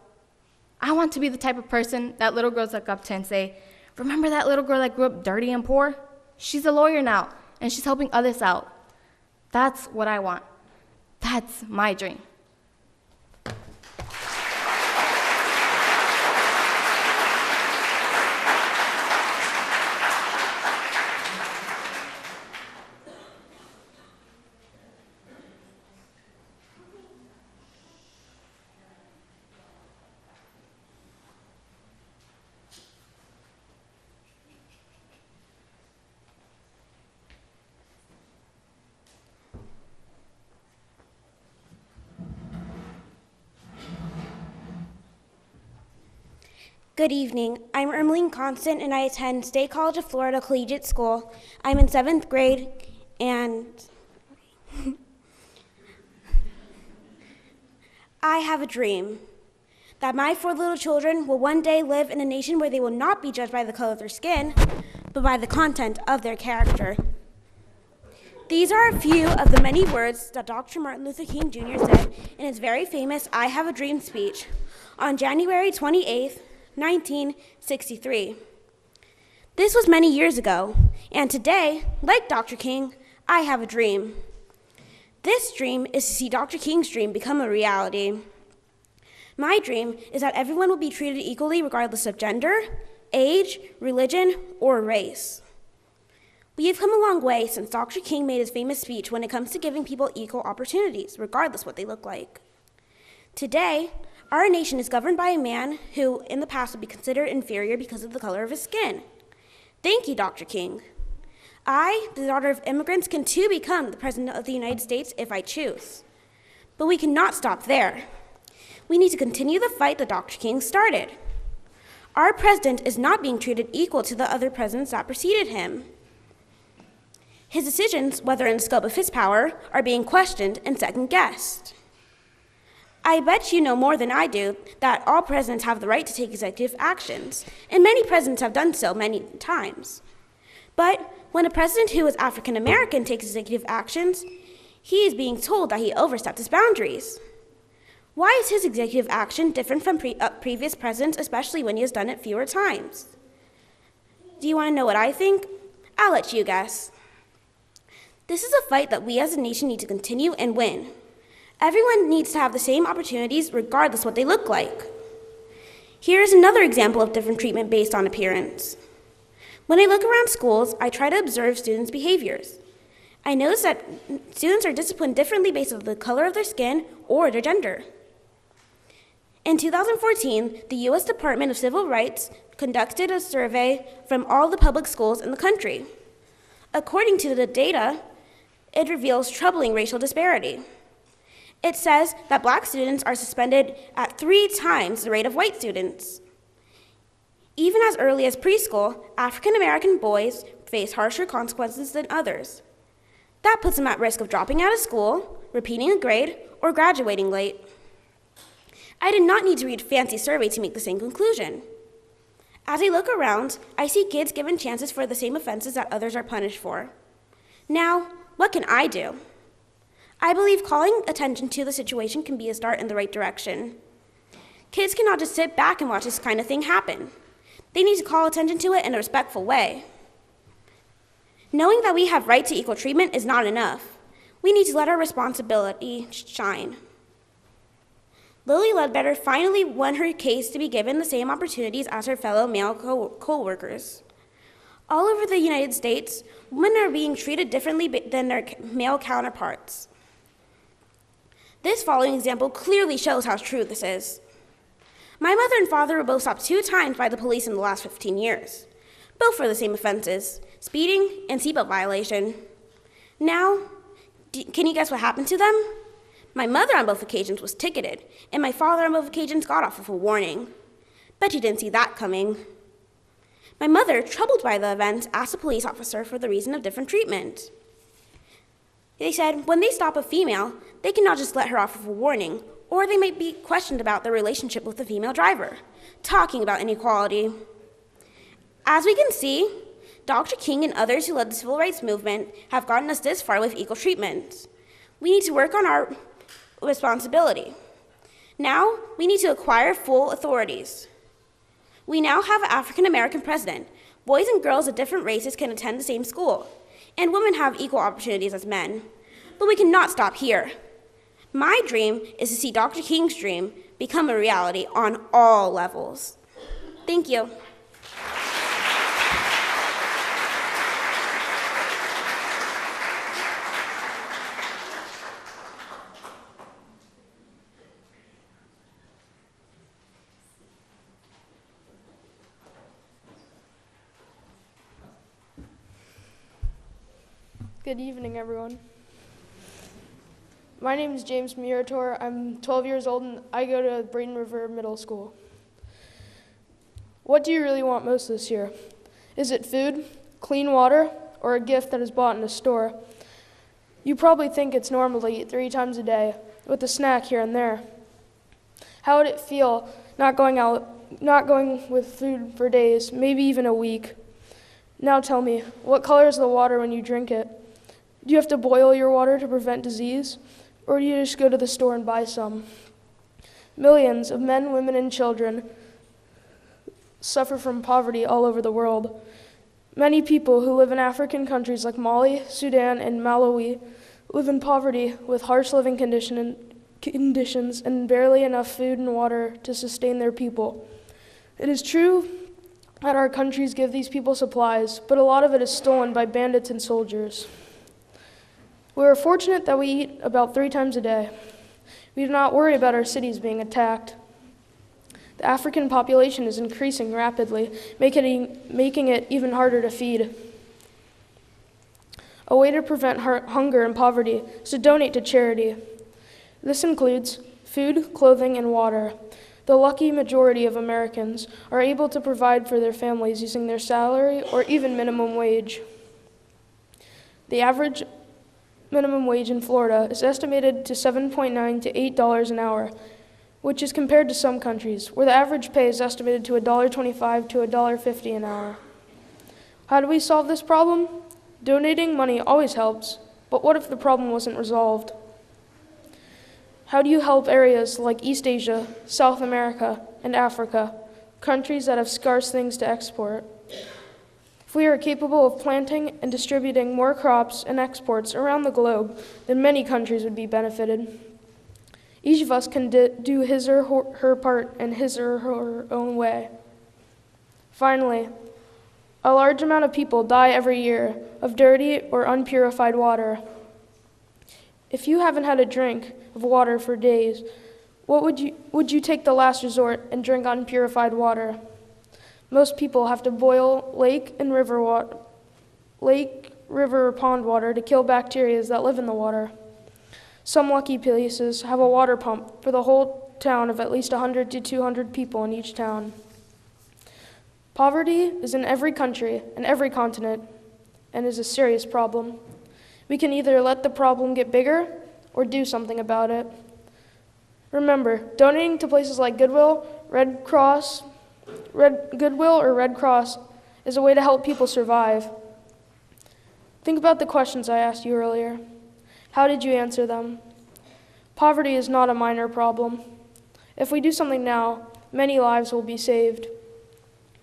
I want to be the type of person that little girls look up to and say, remember that little girl that grew up dirty and poor? She's a lawyer now, and she's helping others out. That's what I want. That's my dream. Good evening. I'm Erika Constant, and I attend State College of Florida Collegiate School. I'm in 7th grade, and I have a dream that my 4 little children will one day live in a nation where they will not be judged by the color of their skin, but by the content of their character. These are a few of the many words that Dr. Martin Luther King Jr. said in his very famous I Have a Dream speech on January 28th, 1963. This was many years ago, and today, like Dr. King, I have a dream. This dream is to see Dr. King's dream become a reality. My dream is that everyone will be treated equally regardless of gender, age, religion, or race. We have come a long way since Dr. King made his famous speech when it comes to giving people equal opportunities, regardless what they look like. Today, our nation is governed by a man who, in the past, would be considered inferior because of the color of his skin. Thank you, Dr. King. I, the daughter of immigrants, can too become the President of the United States if I choose. But we cannot stop there. We need to continue the fight that Dr. King started. Our president is not being treated equal to the other presidents that preceded him. His decisions, whether in the scope of his power, are being questioned and second-guessed. I bet you know more than I do that all presidents have the right to take executive actions, and many presidents have done so many times. But when a president who is African American takes executive actions, he is being told that he overstepped his boundaries. Why is his executive action different from previous presidents, especially when he has done it fewer times? Do you want to know what I think? I'll let you guess. This is a fight that we as a nation need to continue and win. Everyone needs to have the same opportunities regardless what they look like. Here is another example of different treatment based on appearance. When I look around schools, I try to observe students' behaviors. I notice that students are disciplined differently based on the color of their skin or their gender. In 2014, the U.S. Department of Civil Rights conducted a survey from all the public schools in the country. According to the data, it reveals troubling racial disparity. It says that black students are suspended at 3 times the rate of white students. Even as early as preschool, African American boys face harsher consequences than others. That puts them at risk of dropping out of school, repeating a grade, or graduating late. I did not need to read a fancy survey to make the same conclusion. As I look around, I see kids given chances for the same offenses that others are punished for. Now, what can I do? I believe calling attention to the situation can be a start in the right direction. Kids cannot just sit back and watch this kind of thing happen. They need to call attention to it in a respectful way. Knowing that we have right to equal treatment is not enough. We need to let our responsibility shine. Lily Ledbetter finally won her case to be given the same opportunities as her fellow male co-workers. All over the United States, women are being treated differently than their male counterparts. This following example clearly shows how true this is. My mother and father were both stopped 2 times by the police in the last 15 years, both for the same offenses, speeding and seatbelt violation. Now, can you guess what happened to them? My mother on both occasions was ticketed, and my father on both occasions got off with a warning. Bet you didn't see that coming. My mother, troubled by the event, asked a police officer for the reason of different treatment. They said when they stop a female, they cannot just let her off with a warning, or they might be questioned about their relationship with the female driver, talking about inequality. As we can see, Dr. King and others who led the civil rights movement have gotten us this far with equal treatment. We need to work on our responsibility. Now, we need to acquire full authorities. We now have an African American president. Boys and girls of different races can attend the same school, and women have equal opportunities as men. But we cannot stop here. My dream is to see Dr. King's dream become a reality on all levels. Thank you. Good evening, everyone. My name is James Muratore. I'm 12 years old and I go to Braden River Middle School. What do you really want most this year? Is it food, clean water, or a gift that is bought in a store? You probably think it's normal to eat 3 times a day, with a snack here and there. How would it feel not going with food for days, maybe even a week? Now tell me, what color is the water when you drink it? Do you have to boil your water to prevent disease, or do you just go to the store and buy some? Millions of men, women, and children suffer from poverty all over the world. Many people who live in African countries like Mali, Sudan, and Malawi live in poverty with harsh living conditions and barely enough food and water to sustain their people. It is true that our countries give these people supplies, but a lot of it is stolen by bandits and soldiers. We are fortunate that we eat about 3 times a day. We do not worry about our cities being attacked. The African population is increasing rapidly, making it even harder to feed. A way to prevent hunger and poverty is to donate to charity. This includes food, clothing, and water. The lucky majority of Americans are able to provide for their families using their salary or even minimum wage. The average minimum wage in Florida is estimated to $7.9 to $8 an hour, which is compared to some countries, where the average pay is estimated to $1.25 to $1.50 an hour. How do we solve this problem? Donating money always helps, but what if the problem wasn't resolved? How do you help areas like East Asia, South America, and Africa, countries that have scarce things to export? If we are capable of planting and distributing more crops and exports around the globe, then many countries would be benefited. Each of us can do his or her part in his or her own way. Finally, a large amount of people die every year of dirty or unpurified water. If you haven't had a drink of water for days, Would you take the last resort and drink unpurified water? Most people have to boil lake, river, or pond water to kill bacteria that live in the water. Some lucky places have a water pump for the whole town of at least 100 to 200 people in each town. Poverty is in every country and every continent and is a serious problem. We can either let the problem get bigger or do something about it. Remember, donating to places like Goodwill or Red Cross is a way to help people survive. Think about the questions I asked you earlier. How did you answer them? Poverty is not a minor problem. If we do something now, many lives will be saved.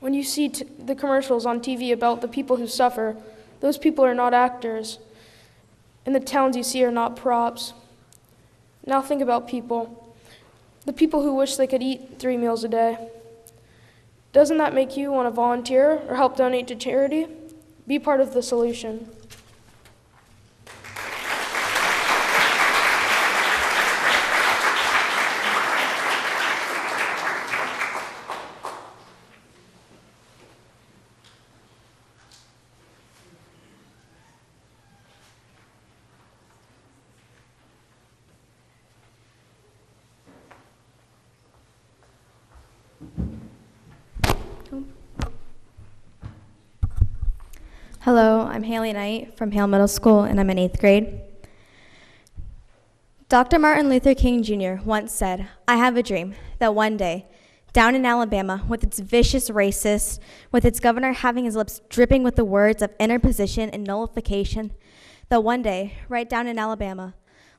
When you see the commercials on TV about the people who suffer, those people are not actors, and the towns you see are not props. Now think about people. The people who wish they could eat 3 meals a day. Doesn't that make you want to volunteer or help donate to charity? Be part of the solution. Hello, I'm Haley Knight from Hale Middle School, and I'm in 8th grade. Dr. Martin Luther King Jr. once said, "I have a dream that one day, down in Alabama, with its vicious racist, with its governor having his lips dripping with the words of interposition and nullification, that one day, right down in Alabama,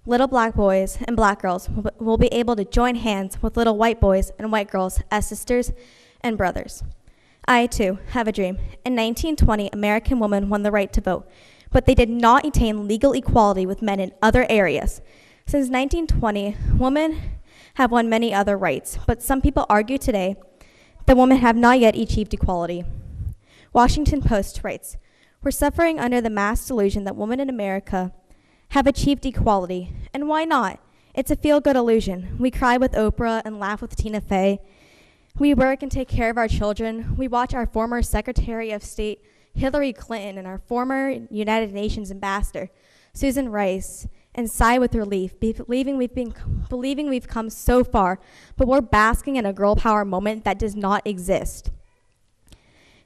little black boys and black girls will be able to join hands with little white boys and white girls as sisters and brothers." I, too, have a dream. In 1920, American women won the right to vote, but they did not attain legal equality with men in other areas. Since 1920, women have won many other rights, but some people argue today that women have not yet achieved equality. Washington Post writes, "We're suffering under the mass delusion that women in America have achieved equality, and why not? It's a feel-good illusion. We cry with Oprah and laugh with Tina Fey. We work and take care of our children. We watch our former Secretary of State, Hillary Clinton, and our former United Nations ambassador, Susan Rice, and sigh with relief, believing we've come so far, but we're basking in a girl power moment that does not exist.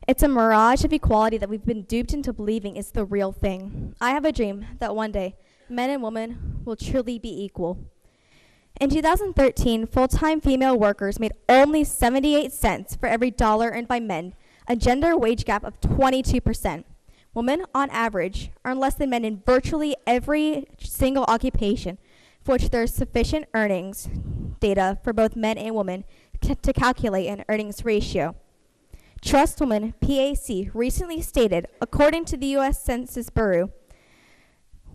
It's a mirage of equality that we've been duped into believing is the real thing. I have a dream that one day, men and women will truly be equal." In 2013, full-time female workers made only 78 cents for every dollar earned by men, a gender wage gap of 22%. Women, on average, earn less than men in virtually every single occupation, for which there is sufficient earnings data for both men and women to calculate an earnings ratio. Trust Women, PAC, recently stated, according to the U.S. Census Bureau,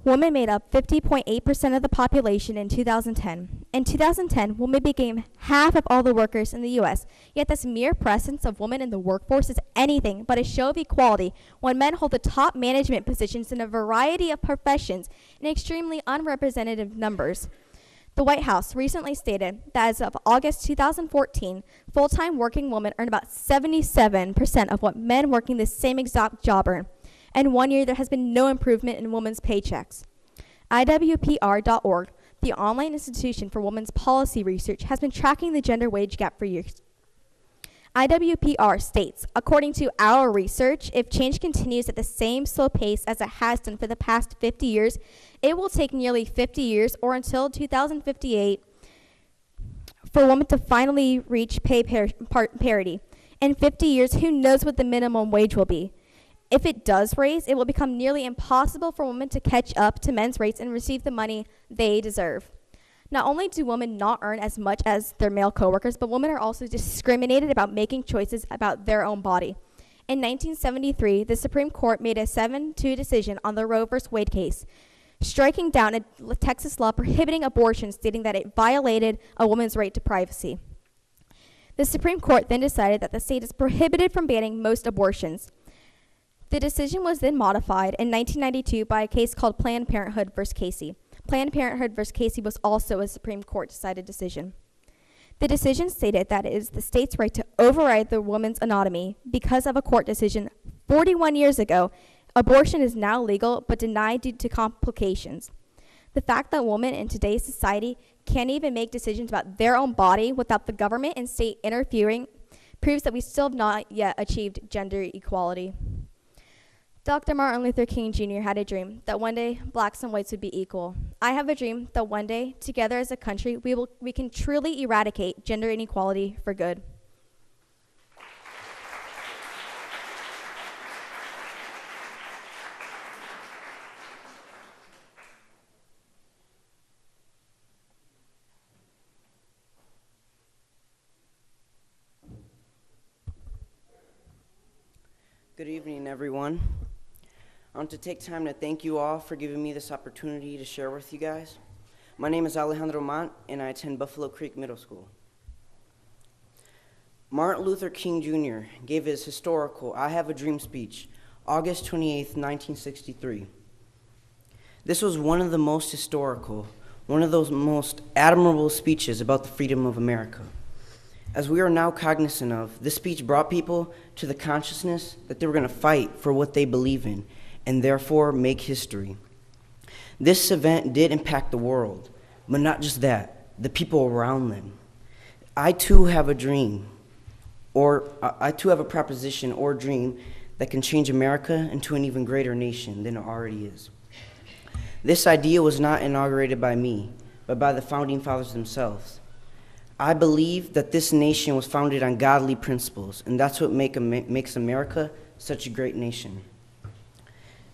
women made up 50.8% of the population in 2010. In 2010, women became half of all the workers in the U.S., yet this mere presence of women in the workforce is anything but a show of equality when men hold the top management positions in a variety of professions in extremely unrepresentative numbers. The White House recently stated that as of August 2014, full-time working women earn about 77% of what men working the same exact job earn. And 1 year, there has been no improvement in women's paychecks. IWPR.org, the online institution for women's policy research, has been tracking the gender wage gap for years. IWPR states, according to our research, if change continues at the same slow pace as it has done for the past 50 years, it will take nearly 50 years, or until 2058, for women to finally reach pay parity. In 50 years, who knows what the minimum wage will be? If it does raise, it will become nearly impossible for women to catch up to men's rates and receive the money they deserve. Not only do women not earn as much as their male coworkers, but women are also discriminated about making choices about their own body. In 1973, the Supreme Court made a 7-2 decision on the Roe v. Wade case, striking down a Texas law prohibiting abortion, stating that it violated a woman's right to privacy. The Supreme Court then decided that the state is prohibited from banning most abortions. The decision was then modified in 1992 by a case called Planned Parenthood v. Casey. Planned Parenthood v. Casey was also a Supreme Court decided decision. The decision stated that it is the state's right to override the woman's anatomy because of a court decision 41 years ago. Abortion is now legal but denied due to complications. The fact that women in today's society can't even make decisions about their own body without the government and state interfering proves that we still have not yet achieved gender equality. Dr. Martin Luther King Jr. had a dream that one day blacks and whites would be equal. I have a dream that one day, together as a country, we can truly eradicate gender inequality for good. Good evening, everyone. I want to take time to thank you all for giving me this opportunity to share with you guys. My name is Alejandro Mont, and I attend Buffalo Creek Middle School. Martin Luther King Jr. gave his historical I Have a Dream speech, August 28, 1963. This was one of the most historical, one of those most admirable speeches about the freedom of America. As we are now cognizant of, this speech brought people to the consciousness that they were going to fight for what they believe in and therefore make history. This event did impact the world, but not just that, the people around them. I too have a dream, or I too have a proposition or dream that can change America into an even greater nation than it already is. This idea was not inaugurated by me, but by the founding fathers themselves. I believe that this nation was founded on godly principles, and that's what makes America such a great nation.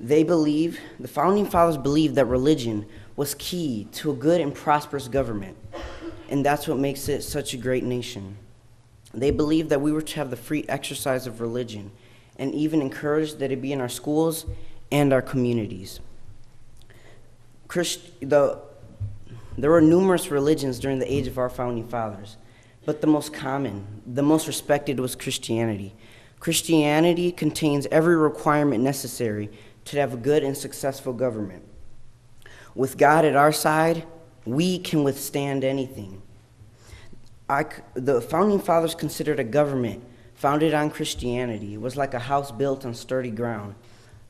The founding fathers believed that religion was key to a good and prosperous government, and that's what makes it such a great nation. They believed that we were to have the free exercise of religion, and even encouraged that it be in our schools and our communities. There were numerous religions during the age of our founding fathers, but the most common, the most respected was Christianity. Christianity contains every requirement necessary to have a good and successful government. With God at our side, we can withstand anything. The founding fathers considered a government founded on Christianity was like a house built on sturdy ground.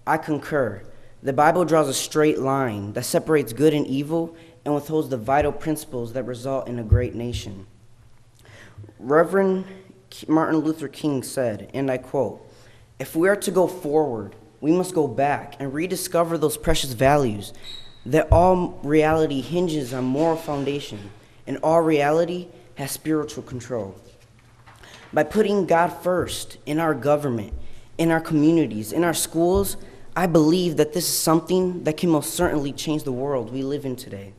I concur. The Bible draws a straight line that separates good and evil and withholds the vital principles that result in a great nation. Reverend Martin Luther King said, and I quote, "If we are to go forward, we must go back and rediscover those precious values that all reality hinges on moral foundation, and all reality has spiritual control. By putting God first in our government, in our communities, in our schools, I believe that this is something that can most certainly change the world we live in today.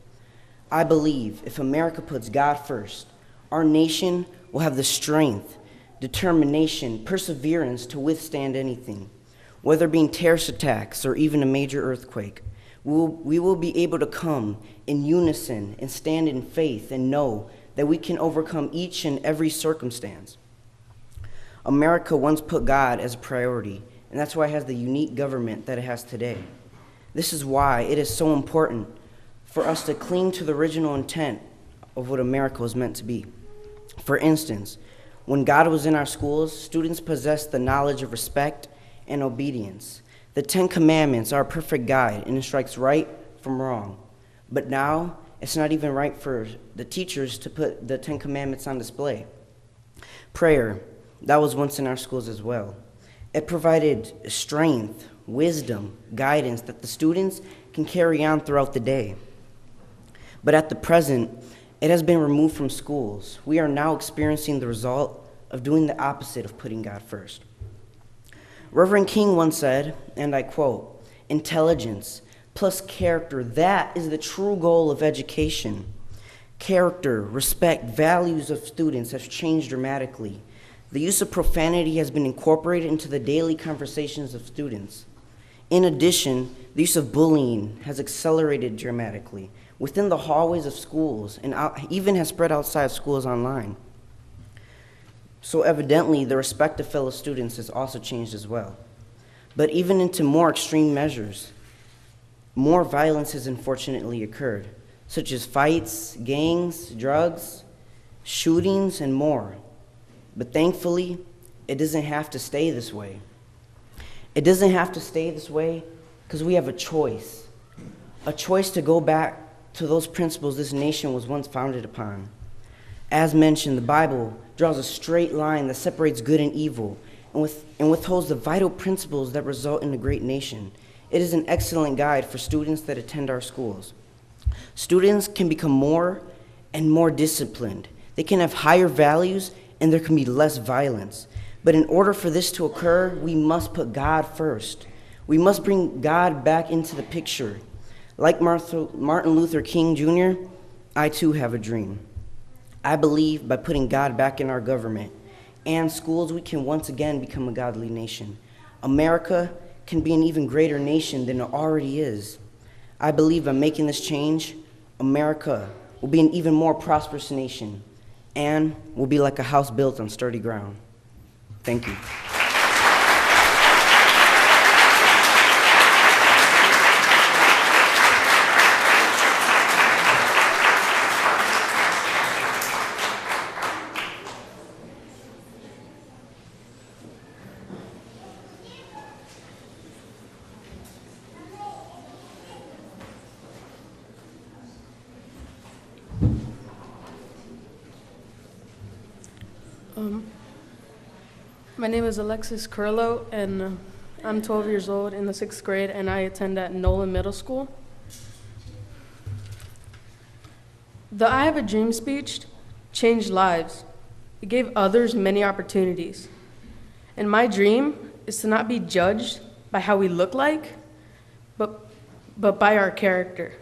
I believe if America puts God first, our nation will have the strength, determination, perseverance to withstand anything, whether being terrorist attacks or even a major earthquake. We will be able to come in unison and stand in faith and know that we can overcome each and every circumstance. America once put God as a priority, and that's why it has the unique government that it has today. This is why it is so important for us to cling to the original intent of what America was meant to be. For instance, when God was in our schools, students possessed the knowledge of respect and obedience. The 10 Commandments are a perfect guide and instructs right from wrong. But now, it's not even right for the teachers to put the 10 Commandments on display. Prayer, that was once in our schools as well. It provided strength, wisdom, guidance that the students can carry on throughout the day. But at the present, it has been removed from schools. We are now experiencing the result of doing the opposite of putting God first. Reverend King once said, and I quote, "Intelligence plus character, that is the true goal of education. Character, respect, values of students have changed dramatically. The use of profanity has been incorporated into the daily conversations of students. In addition, the use of bullying has accelerated dramatically within the hallways of schools and even has spread outside of schools online. So evidently, the respect of fellow students has also changed as well. But even into more extreme measures, more violence has unfortunately occurred, such as fights, gangs, drugs, shootings, and more. But thankfully, it doesn't have to stay this way. It doesn't have to stay this way because we have a choice to go back to those principles this nation was once founded upon. As mentioned, the Bible draws a straight line that separates good and evil and withholds the vital principles that result in a great nation. It is an excellent guide for students that attend our schools. Students can become more and more disciplined. They can have higher values, and there can be less violence. But in order for this to occur, we must put God first. We must bring God back into the picture. Like Martin Luther King Jr., I too have a dream. I believe by putting God back in our government and schools, we can once again become a godly nation. America can be an even greater nation than it already is. I believe by making this change, America will be an even more prosperous nation and will be like a house built on sturdy ground. Thank you. My name is Alexis Curlo, and I'm 12 years old in the 6th grade, and I attend at Nolan Middle School. The I Have a Dream speech changed lives. It gave others many opportunities. And my dream is to not be judged by how we look like, but by our character.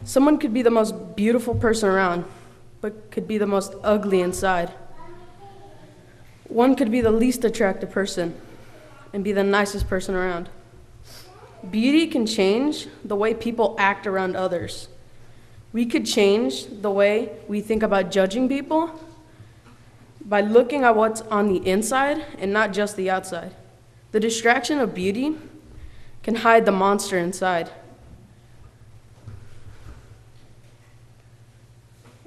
Someone could be the most beautiful person around, but could be the most ugly inside. One could be the least attractive person and be the nicest person around. Beauty can change the way people act around others. We could change the way we think about judging people by looking at what's on the inside and not just the outside. The distraction of beauty can hide the monster inside.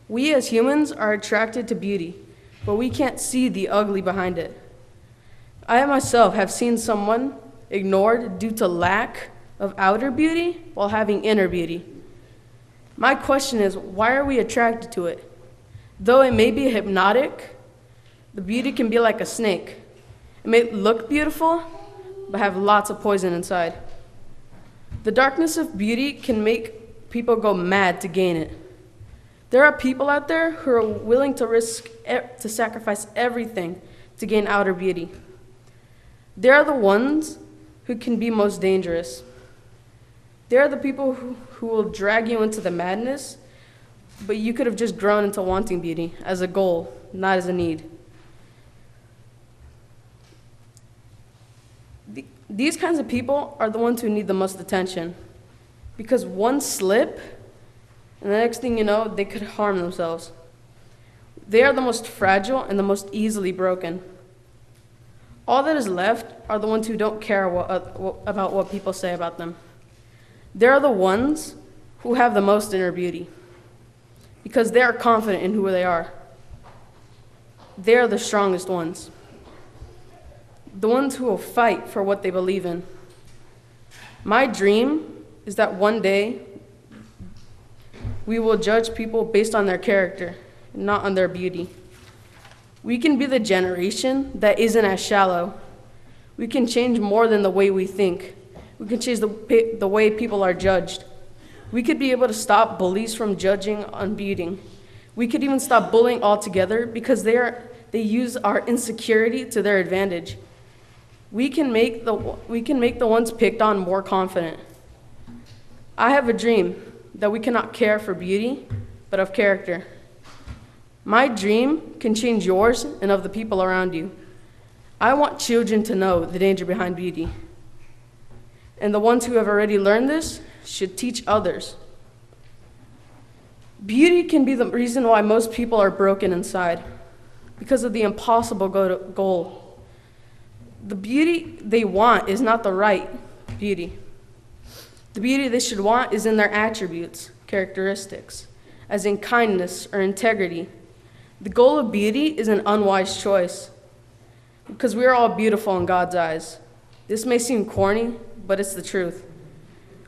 We as humans are attracted to beauty, but we can't see the ugly behind it. I myself have seen someone ignored due to lack of outer beauty while having inner beauty. My question is, why are we attracted to it? Though it may be hypnotic, the beauty can be like a snake. It may look beautiful, but have lots of poison inside. The darkness of beauty can make people go mad to gain it. There are people out there who are willing to sacrifice everything to gain outer beauty. They are the ones who can be most dangerous. They are the people who will drag you into the madness, but you could have just grown into wanting beauty as a goal, not as a need. These kinds of people are the ones who need the most attention, because one slip, and the next thing you know, they could harm themselves. They are the most fragile and the most easily broken. All that is left are the ones who don't care about what people say about them. They are the ones who have the most inner beauty, because they are confident in who they are. They are the strongest ones, the ones who will fight for what they believe in. My dream is that one day we will judge people based on their character, not on their beauty. We can be the generation that isn't as shallow. We can change more than the way we think. We can change the way people are judged. We could be able to stop bullies from judging on beauty. We could even stop bullying altogether because they use our insecurity to their advantage. We can make the ones picked on more confident. I have a dream that we cannot care for beauty, but of character. My dream can change yours and of the people around you. I want children to know the danger behind beauty. And the ones who have already learned this should teach others. Beauty can be the reason why most people are broken inside, because of the impossible goal. The beauty they want is not the right beauty. The beauty they should want is in their attributes, characteristics, as in kindness or integrity, The goal of beauty is an unwise choice because we are all beautiful in God's eyes. This may seem corny, but it's the truth.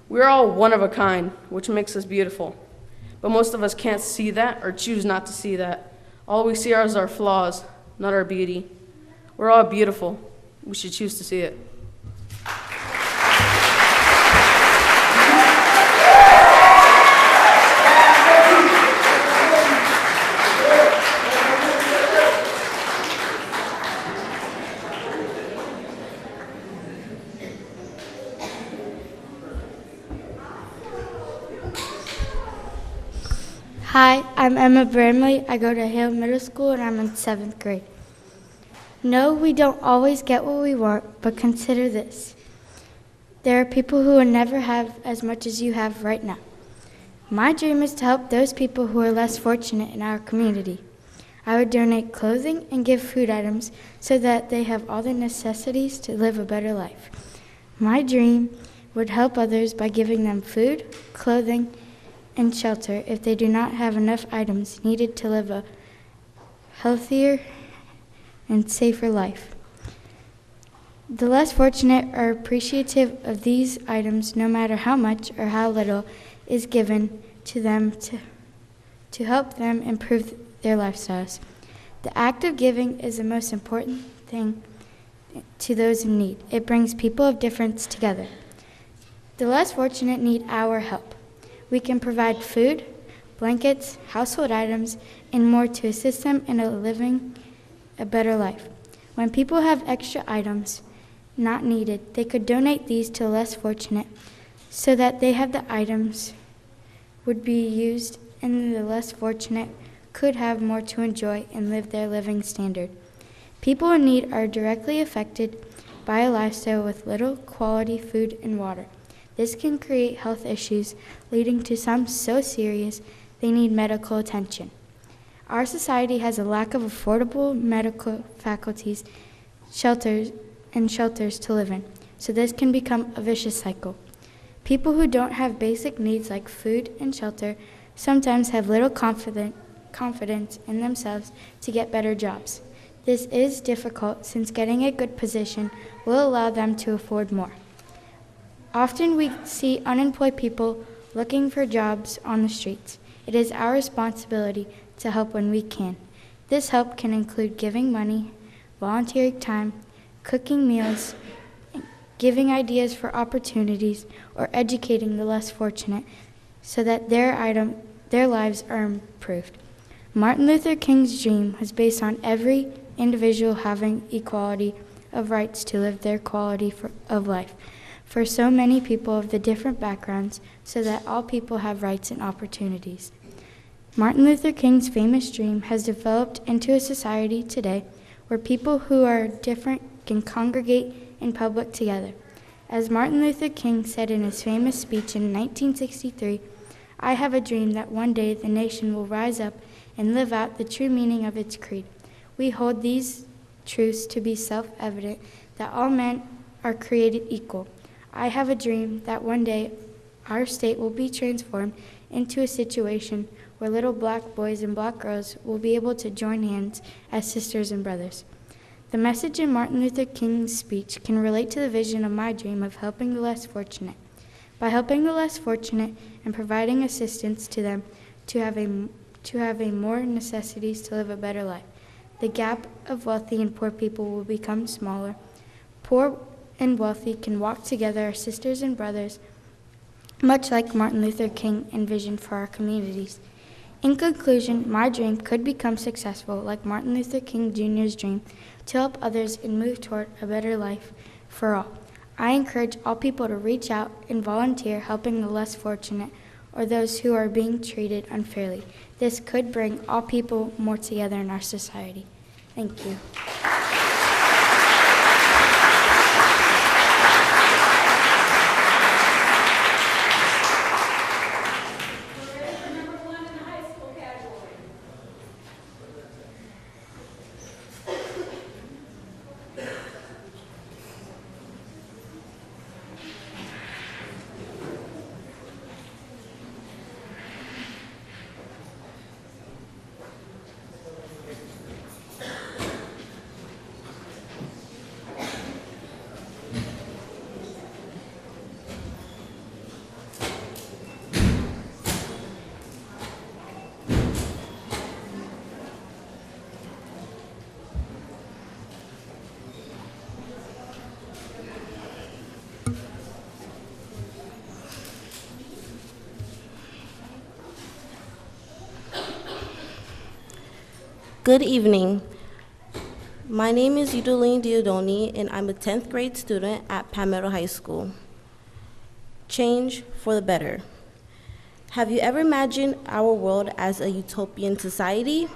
We are all one of a kind, which makes us beautiful. But most of us can't see that or choose not to see that. All we see are our flaws, not our beauty. We're all beautiful. We should choose to see it. Hi, I'm Emma Bramley. I go to Hale Middle School and I'm in 7th grade. No, we don't always get what we want, but consider this. There are people who will never have as much as you have right now. My dream is to help those people who are less fortunate in our community. I would donate clothing and give food items so that they have all the necessities to live a better life. My dream would help others by giving them food, clothing, and shelter if they do not have enough items needed to live a healthier and safer life. The less fortunate are appreciative of these items no matter how much or how little is given to them to help them improve their lifestyles. The act of giving is the most important thing to those in need. It brings people of difference together. The less fortunate need our help. We can provide food, blankets, household items, and more to assist them in living a better life. When people have extra items not needed, they could donate these to the less fortunate so that they have the items would be used and the less fortunate could have more to enjoy and live their living standard. People in need are directly affected by a lifestyle with little quality food and water. This can create health issues, leading to some so serious they need medical attention. Our society has a lack of affordable medical faculties, shelters to live in, so this can become a vicious cycle. People who don't have basic needs like food and shelter sometimes have little confidence in themselves to get better jobs. This is difficult since getting a good position will allow them to afford more. Often we see unemployed people looking for jobs on the streets. It is our responsibility to help when we can. This help can include giving money, volunteering time, cooking meals, giving ideas for opportunities, or educating the less fortunate so that their lives are improved. Martin Luther King's dream was based on every individual having equality of rights to live their quality of life for so many people of the different backgrounds so that all people have rights and opportunities. Martin Luther King's famous dream has developed into a society today where people who are different can congregate in public together. As Martin Luther King said in his famous speech in 1963, "I have a dream that one day the nation will rise up and live out the true meaning of its creed. We hold these truths to be self-evident, that all men are created equal. I have a dream that one day our state will be transformed into a situation where little black boys and black girls will be able to join hands as sisters and brothers." The message in Martin Luther King's speech can relate to the vision of my dream of helping the less fortunate. By helping the less fortunate and providing assistance to them to have a more necessities to live a better life, the gap of wealthy and poor people will become smaller. Poor and wealthy can walk together as sisters and brothers, much like Martin Luther King envisioned for our communities. In conclusion, my dream could become successful like Martin Luther King Jr.'s dream to help others and move toward a better life for all. I encourage all people to reach out and volunteer helping the less fortunate or those who are being treated unfairly. This could bring all people more together in our society. Thank you. Good evening. My name is Yudeline Diodoni, and I'm a 10th grade student at Palmetto High School. Change for the better. Have you ever imagined our world as a utopian society?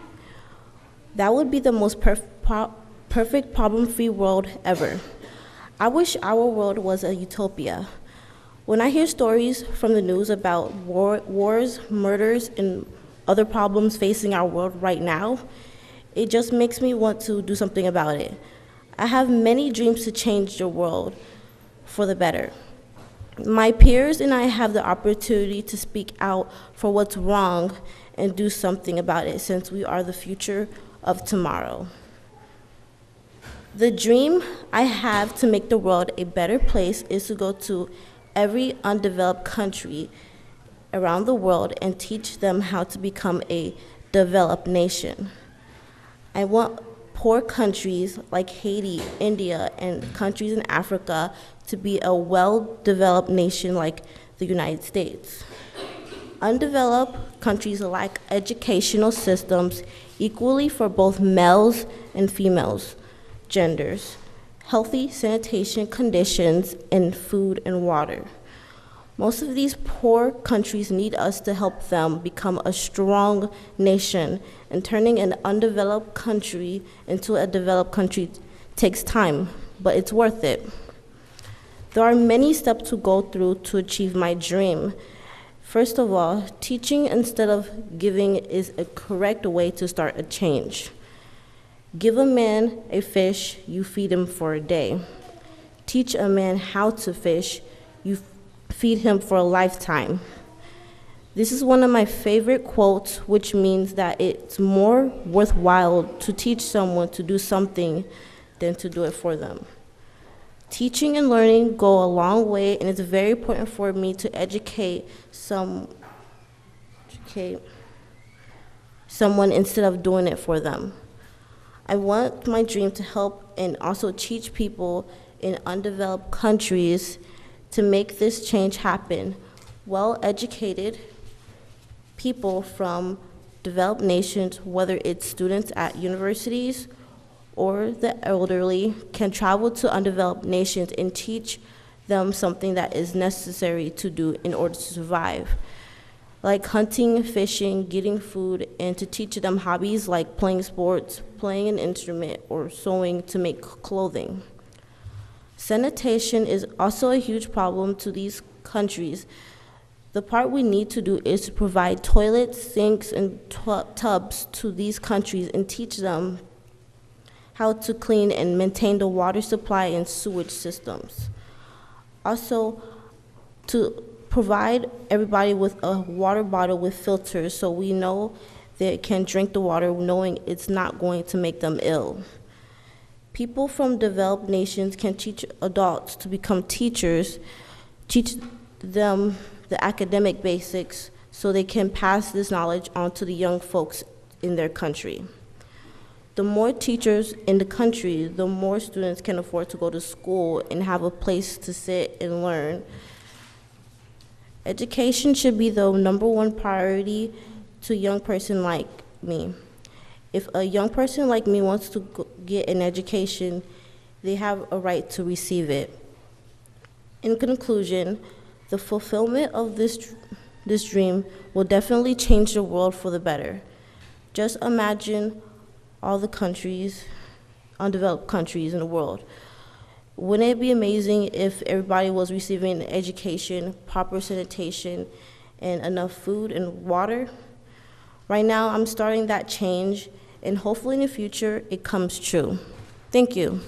That would be the most perfect problem-free world ever. I wish our world was a utopia. When I hear stories from the news about wars, murders, and other problems facing our world right now, it just makes me want to do something about it. I have many dreams to change the world for the better. My peers and I have the opportunity to speak out for what's wrong and do something about it, since we are the future of tomorrow. The dream I have to make the world a better place is to go to every undeveloped country around the world and teach them how to become a developed nation. I want poor countries like Haiti, India, and countries in Africa to be a well-developed nation like the United States. Undeveloped countries lack educational systems equally for both males and females, genders, healthy sanitation conditions, and food and water. Most of these poor countries need us to help them become a strong nation, and turning an undeveloped country into a developed country takes time, but it's worth it. There are many steps to go through to achieve my dream. First of all, teaching instead of giving is a correct way to start a change. Give a man a fish, you feed him for a day. Teach a man how to fish, you feed him for a lifetime. This is one of my favorite quotes, which means that it's more worthwhile to teach someone to do something than to do it for them. Teaching and learning go a long way, and it's very important for me to educate someone instead of doing it for them. I want my dream to help and also teach people in undeveloped countries to make this change happen. Well-educated people from developed nations, whether it's students at universities or the elderly, can travel to undeveloped nations and teach them something that is necessary to do in order to survive, like hunting, fishing, getting food, and to teach them hobbies like playing sports, playing an instrument, or sewing to make clothing. Sanitation is also a huge problem to these countries. The part we need to do is to provide toilets, sinks, and tubs to these countries and teach them how to clean and maintain the water supply and sewage systems. Also, to provide everybody with a water bottle with filters so we know they can drink the water knowing it's not going to make them ill. People from developed nations can teach adults to become teachers, teach them the academic basics so they can pass this knowledge on to the young folks in their country. The more teachers in the country, the more students can afford to go to school and have a place to sit and learn. Education should be the #1 priority to a young person like me. If a young person like me wants to get an education, they have a right to receive it. In conclusion, the fulfillment of this dream will definitely change the world for the better. Just imagine all the countries, undeveloped countries in the world. Wouldn't it be amazing if everybody was receiving education, proper sanitation, and enough food and water? Right now, I'm starting that change, and hopefully in the future, it comes true. Thank you.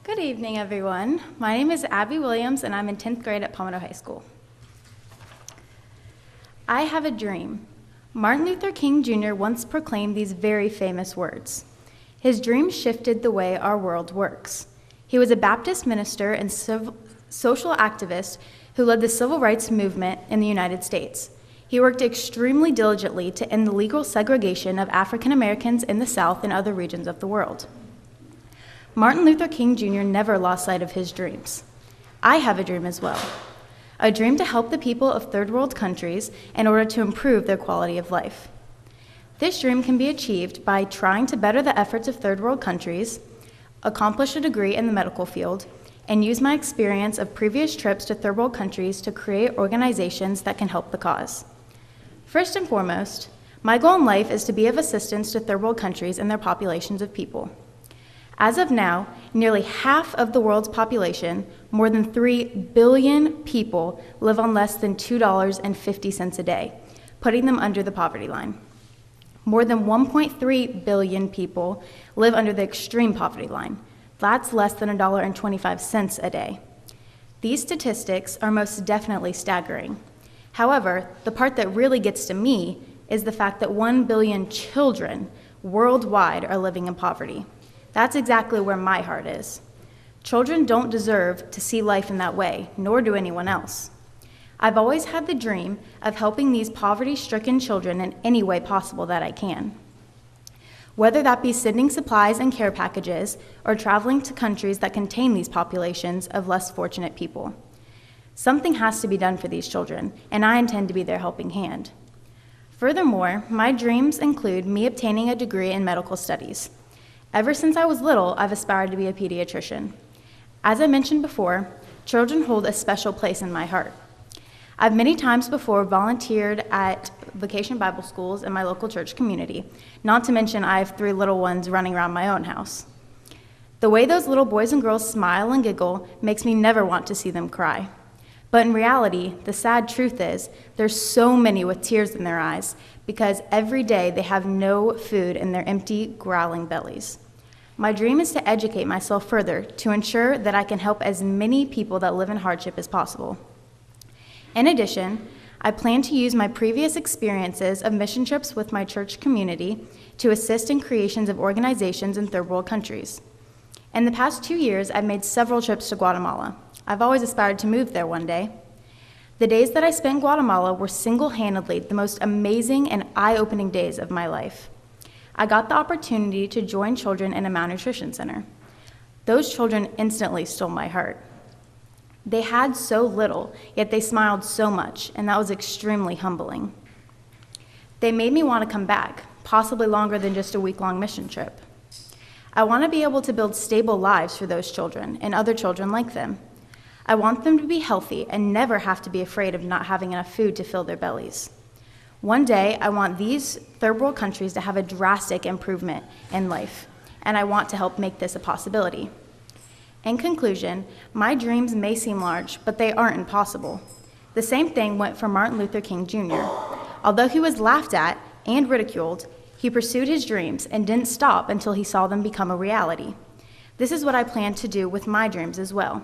Good evening, everyone. My name is Abby Williams, and I'm in 10th grade at Palmetto High School. I have a dream. Martin Luther King Jr. once proclaimed these very famous words. His dream shifted the way our world works. He was a Baptist minister and social activist who led the civil rights movement in the United States. He worked extremely diligently to end the legal segregation of African Americans in the South and other regions of the world. Martin Luther King Jr. never lost sight of his dreams. I have a dream as well. A dream to help the people of third world countries in order to improve their quality of life. This dream can be achieved by trying to better the efforts of third world countries, accomplish a degree in the medical field, and use my experience of previous trips to third world countries to create organizations that can help the cause. First and foremost, my goal in life is to be of assistance to third world countries and their populations of people. As of now, nearly half of the world's population, more than 3 billion people, live on less than $2.50 a day, putting them under the poverty line. More than 1.3 billion people live under the extreme poverty line. That's less than $1.25 a day. These statistics are most definitely staggering. However, the part that really gets to me is the fact that 1 billion children worldwide are living in poverty. That's exactly where my heart is. Children don't deserve to see life in that way, nor do anyone else. I've always had the dream of helping these poverty-stricken children in any way possible that I can. Whether that be sending supplies and care packages or traveling to countries that contain these populations of less fortunate people. Something has to be done for these children, and I intend to be their helping hand. Furthermore, my dreams include me obtaining a degree in medical studies. Ever since I was little, I've aspired to be a pediatrician. As I mentioned before, children hold a special place in my heart. I've many times before volunteered at vacation Bible schools in my local church community, not to mention I have 3 little ones running around my own house. The way those little boys and girls smile and giggle makes me never want to see them cry. But in reality, the sad truth is there's so many with tears in their eyes because every day they have no food in their empty, growling bellies. My dream is to educate myself further to ensure that I can help as many people that live in hardship as possible. In addition, I plan to use my previous experiences of mission trips with my church community to assist in creations of organizations in third world countries. In the past 2 years, I've made several trips to Guatemala. I've always aspired to move there one day. The days that I spent in Guatemala were single-handedly the most amazing and eye-opening days of my life. I got the opportunity to join children in a malnutrition center. Those children instantly stole my heart. They had so little, yet they smiled so much, and that was extremely humbling. They made me want to come back, possibly longer than just a week-long mission trip. I want to be able to build stable lives for those children and other children like them. I want them to be healthy and never have to be afraid of not having enough food to fill their bellies. One day, I want these third world countries to have a drastic improvement in life, and I want to help make this a possibility. In conclusion, my dreams may seem large, but they aren't impossible. The same thing went for Martin Luther King Jr. Although he was laughed at and ridiculed, he pursued his dreams and didn't stop until he saw them become a reality. This is what I plan to do with my dreams as well.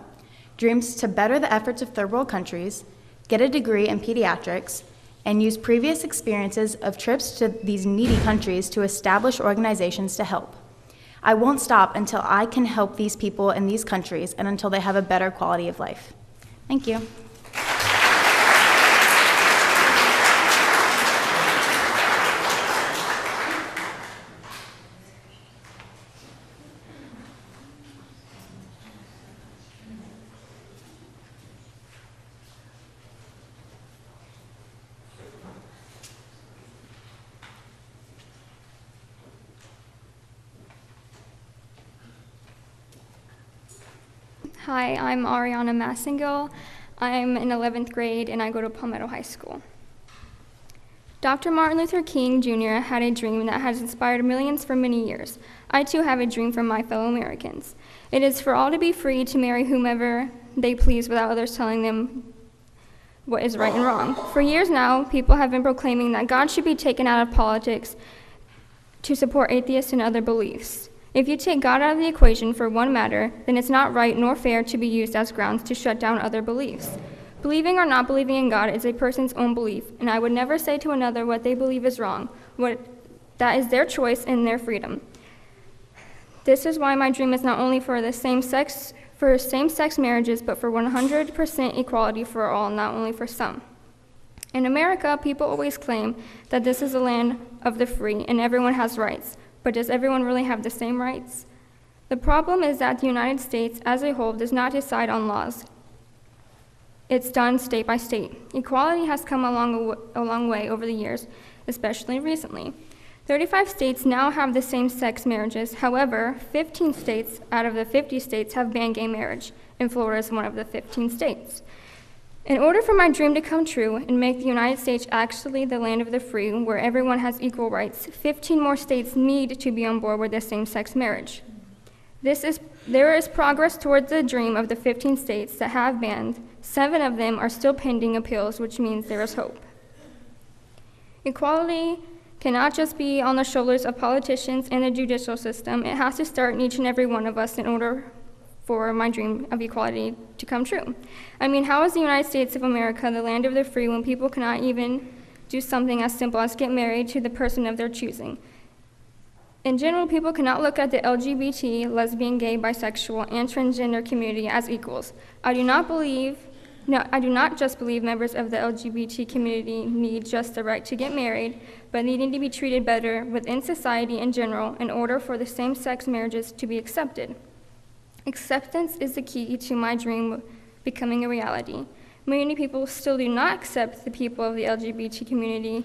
Dreams to better the efforts of third world countries, get a degree in pediatrics, and use previous experiences of trips to these needy countries to establish organizations to help. I won't stop until I can help these people in these countries and until they have a better quality of life. Thank you. Hi, I'm Ariana Massengill. I'm in 11th grade and I go to Palmetto High School. Dr. Martin Luther King Jr. had a dream that has inspired millions for many years. I too have a dream for my fellow Americans. It is for all to be free to marry whomever they please without others telling them what is right and wrong. For years now, people have been proclaiming that God should be taken out of politics to support atheists and other beliefs. If you take God out of the equation for one matter, then it's not right nor fair to be used as grounds to shut down other beliefs. Believing or not believing in God is a person's own belief, and I would never say to another what they believe is wrong. That is their choice and their freedom. This is why my dream is not only for the same-sex for same-sex marriages, but for 100% equality for all, not only for some. In America, people always claim that this is a land of the free and everyone has rights, but does everyone really have the same rights? The problem is that the United States as a whole does not decide on laws. It's done state by state. Equality has come a long way over the years, especially recently. 35 states now have the same-sex marriages. However, 15 states out of the 50 states have banned gay marriage, and Florida is one of the 15 states. In order for my dream to come true and make the United States actually the land of the free, where everyone has equal rights, 15 more states need to be on board with the same-sex marriage. There is progress towards the dream of the 15 states that have banned. 7 of them are still pending appeals, which means there is hope. Equality cannot just be on the shoulders of politicians and the judicial system. It has to start in each and every one of us in order for my dream of equality to come true. I mean, how is the United States of America the land of the free when people cannot even do something as simple as get married to the person of their choosing? In general, people cannot look at the LGBT, lesbian, gay, bisexual, and transgender community as equals. I do not just believe members of the LGBT community need just the right to get married, but needing to be treated better within society in general in order for the same-sex marriages to be accepted. Acceptance is the key to my dream becoming a reality. Many people still do not accept the people of the LGBT community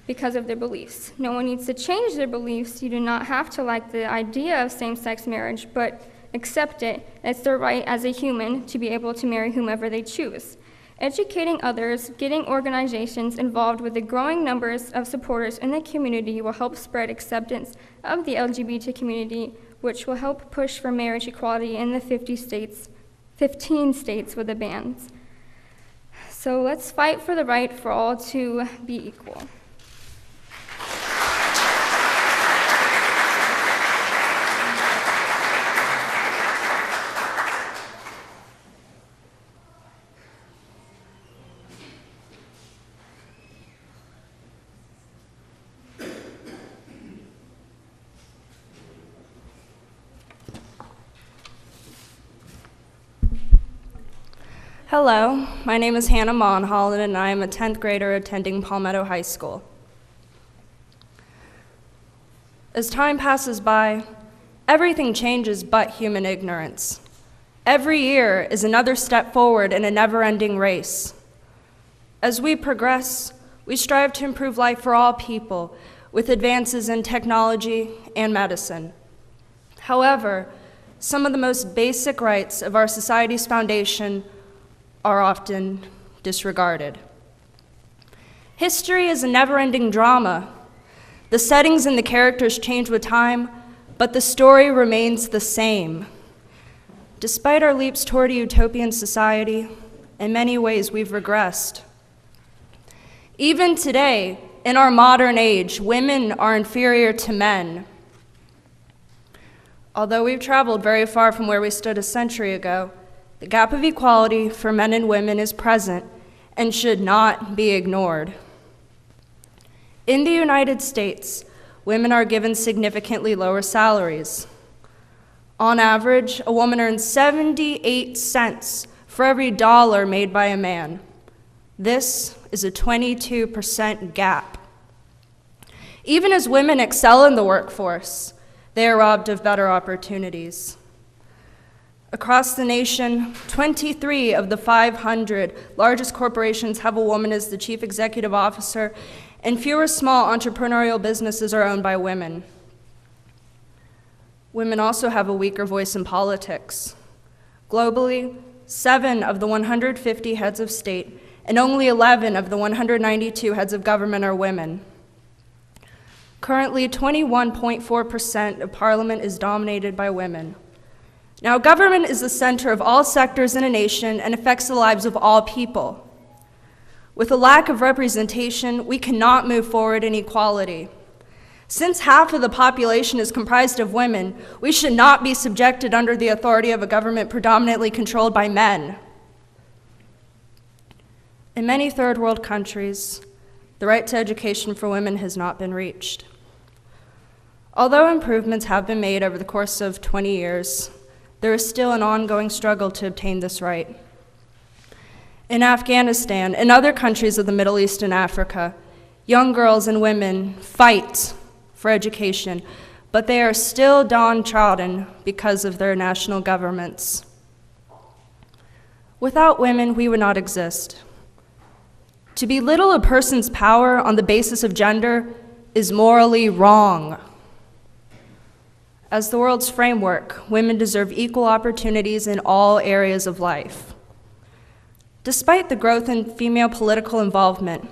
because of their beliefs. No one needs to change their beliefs. You do not have to like the idea of same-sex marriage, but accept it. It's their right as a human to be able to marry whomever they choose. Educating others, getting organizations involved with the growing numbers of supporters in the community will help spread acceptance of the LGBT community, which will help push for marriage equality in the 15 states with the bans. So let's fight for the right for all to be equal. Hello, my name is Hannah Monholland, and I am a 10th grader attending Palmetto High School. As time passes by, everything changes but human ignorance. Every year is another step forward in a never-ending race. As we progress, we strive to improve life for all people with advances in technology and medicine. However, some of the most basic rights of our society's foundation are often disregarded. History is a never-ending drama. The settings and the characters change with time, but the story remains the same. Despite our leaps toward a utopian society, in many ways we've regressed. Even today, in our modern age, women are inferior to men. Although we've traveled very far from where we stood a century ago, the gap of equality for men and women is present and should not be ignored. In the United States, women are given significantly lower salaries. On average, a woman earns 78 cents for every dollar made by a man. This is a 22% gap. Even as women excel in the workforce, they are robbed of better opportunities. Across the nation, 23 of the 500 largest corporations have a woman as the chief executive officer, and fewer small entrepreneurial businesses are owned by women. Women also have a weaker voice in politics. Globally, 7 of the 150 heads of state and only 11 of the 192 heads of government are women. Currently, 21.4% of parliament is dominated by women. Now, government is the center of all sectors in a nation and affects the lives of all people. With a lack of representation, we cannot move forward in equality. Since half of the population is comprised of women, we should not be subjected under the authority of a government predominantly controlled by men. In many third world countries, the right to education for women has not been reached. Although improvements have been made over the course of 20 years, there is still an ongoing struggle to obtain this right. In Afghanistan and other countries of the Middle East and Africa, young girls and women fight for education, but they are still downtrodden because of their national governments. Without women, we would not exist. To belittle a person's power on the basis of gender is morally wrong. As the world's framework, women deserve equal opportunities in all areas of life. Despite the growth in female political involvement,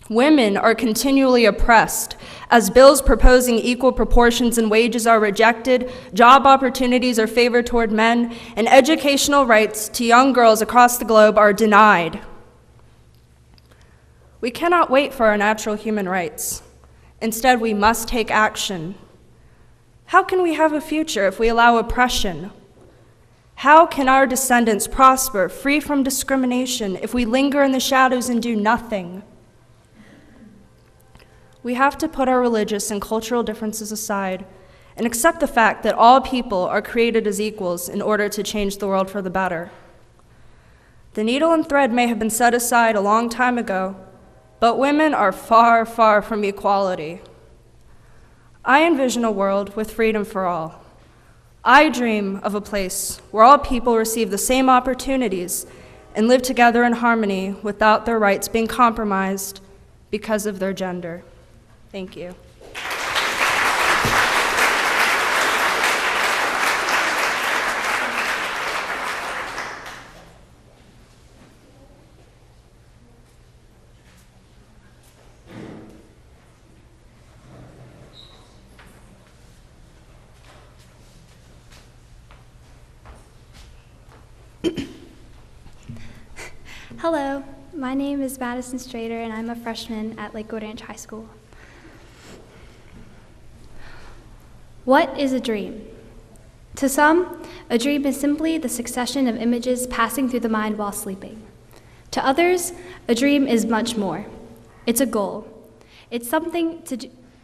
women are continually oppressed as bills proposing equal proportions in wages are rejected, job opportunities are favored toward men, and educational rights to young girls across the globe are denied. We cannot wait for our natural human rights. Instead, we must take action. How can we have a future if we allow oppression? How can our descendants prosper free from discrimination if we linger in the shadows and do nothing? We have to put our religious and cultural differences aside and accept the fact that all people are created as equals in order to change the world for the better. The needle and thread may have been set aside a long time ago, but women are far, far from equality. I envision a world with freedom for all. I dream of a place where all people receive the same opportunities and live together in harmony without their rights being compromised because of their gender. Thank you. Hello, my name is Madison Strader, and I'm a freshman at Lakewood Ranch High School. What is a dream? To some, a dream is simply the succession of images passing through the mind while sleeping. To others, a dream is much more. It's a goal. It's something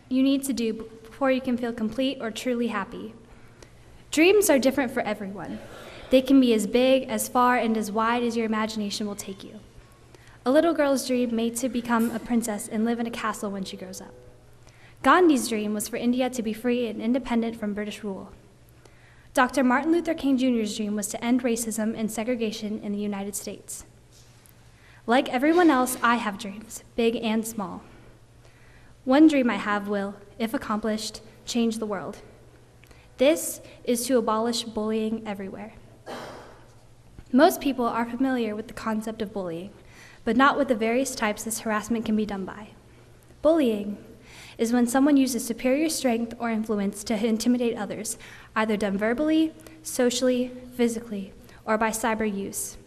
you need to do before you can feel complete or truly happy. Dreams are different for everyone. They can be as big, as far, and as wide as your imagination will take you. A little girl's dream may to become a princess and live in a castle when she grows up. Gandhi's dream was for India to be free and independent from British rule. Dr. Martin Luther King Jr.'s dream was to end racism and segregation in the United States. Like everyone else, I have dreams, big and small. One dream I have will, if accomplished, change the world. This is to abolish bullying everywhere. Most people are familiar with the concept of bullying, but not with the various types this harassment can be done by. Bullying is when someone uses superior strength or influence to intimidate others, either done verbally, socially, physically, or by cyber use.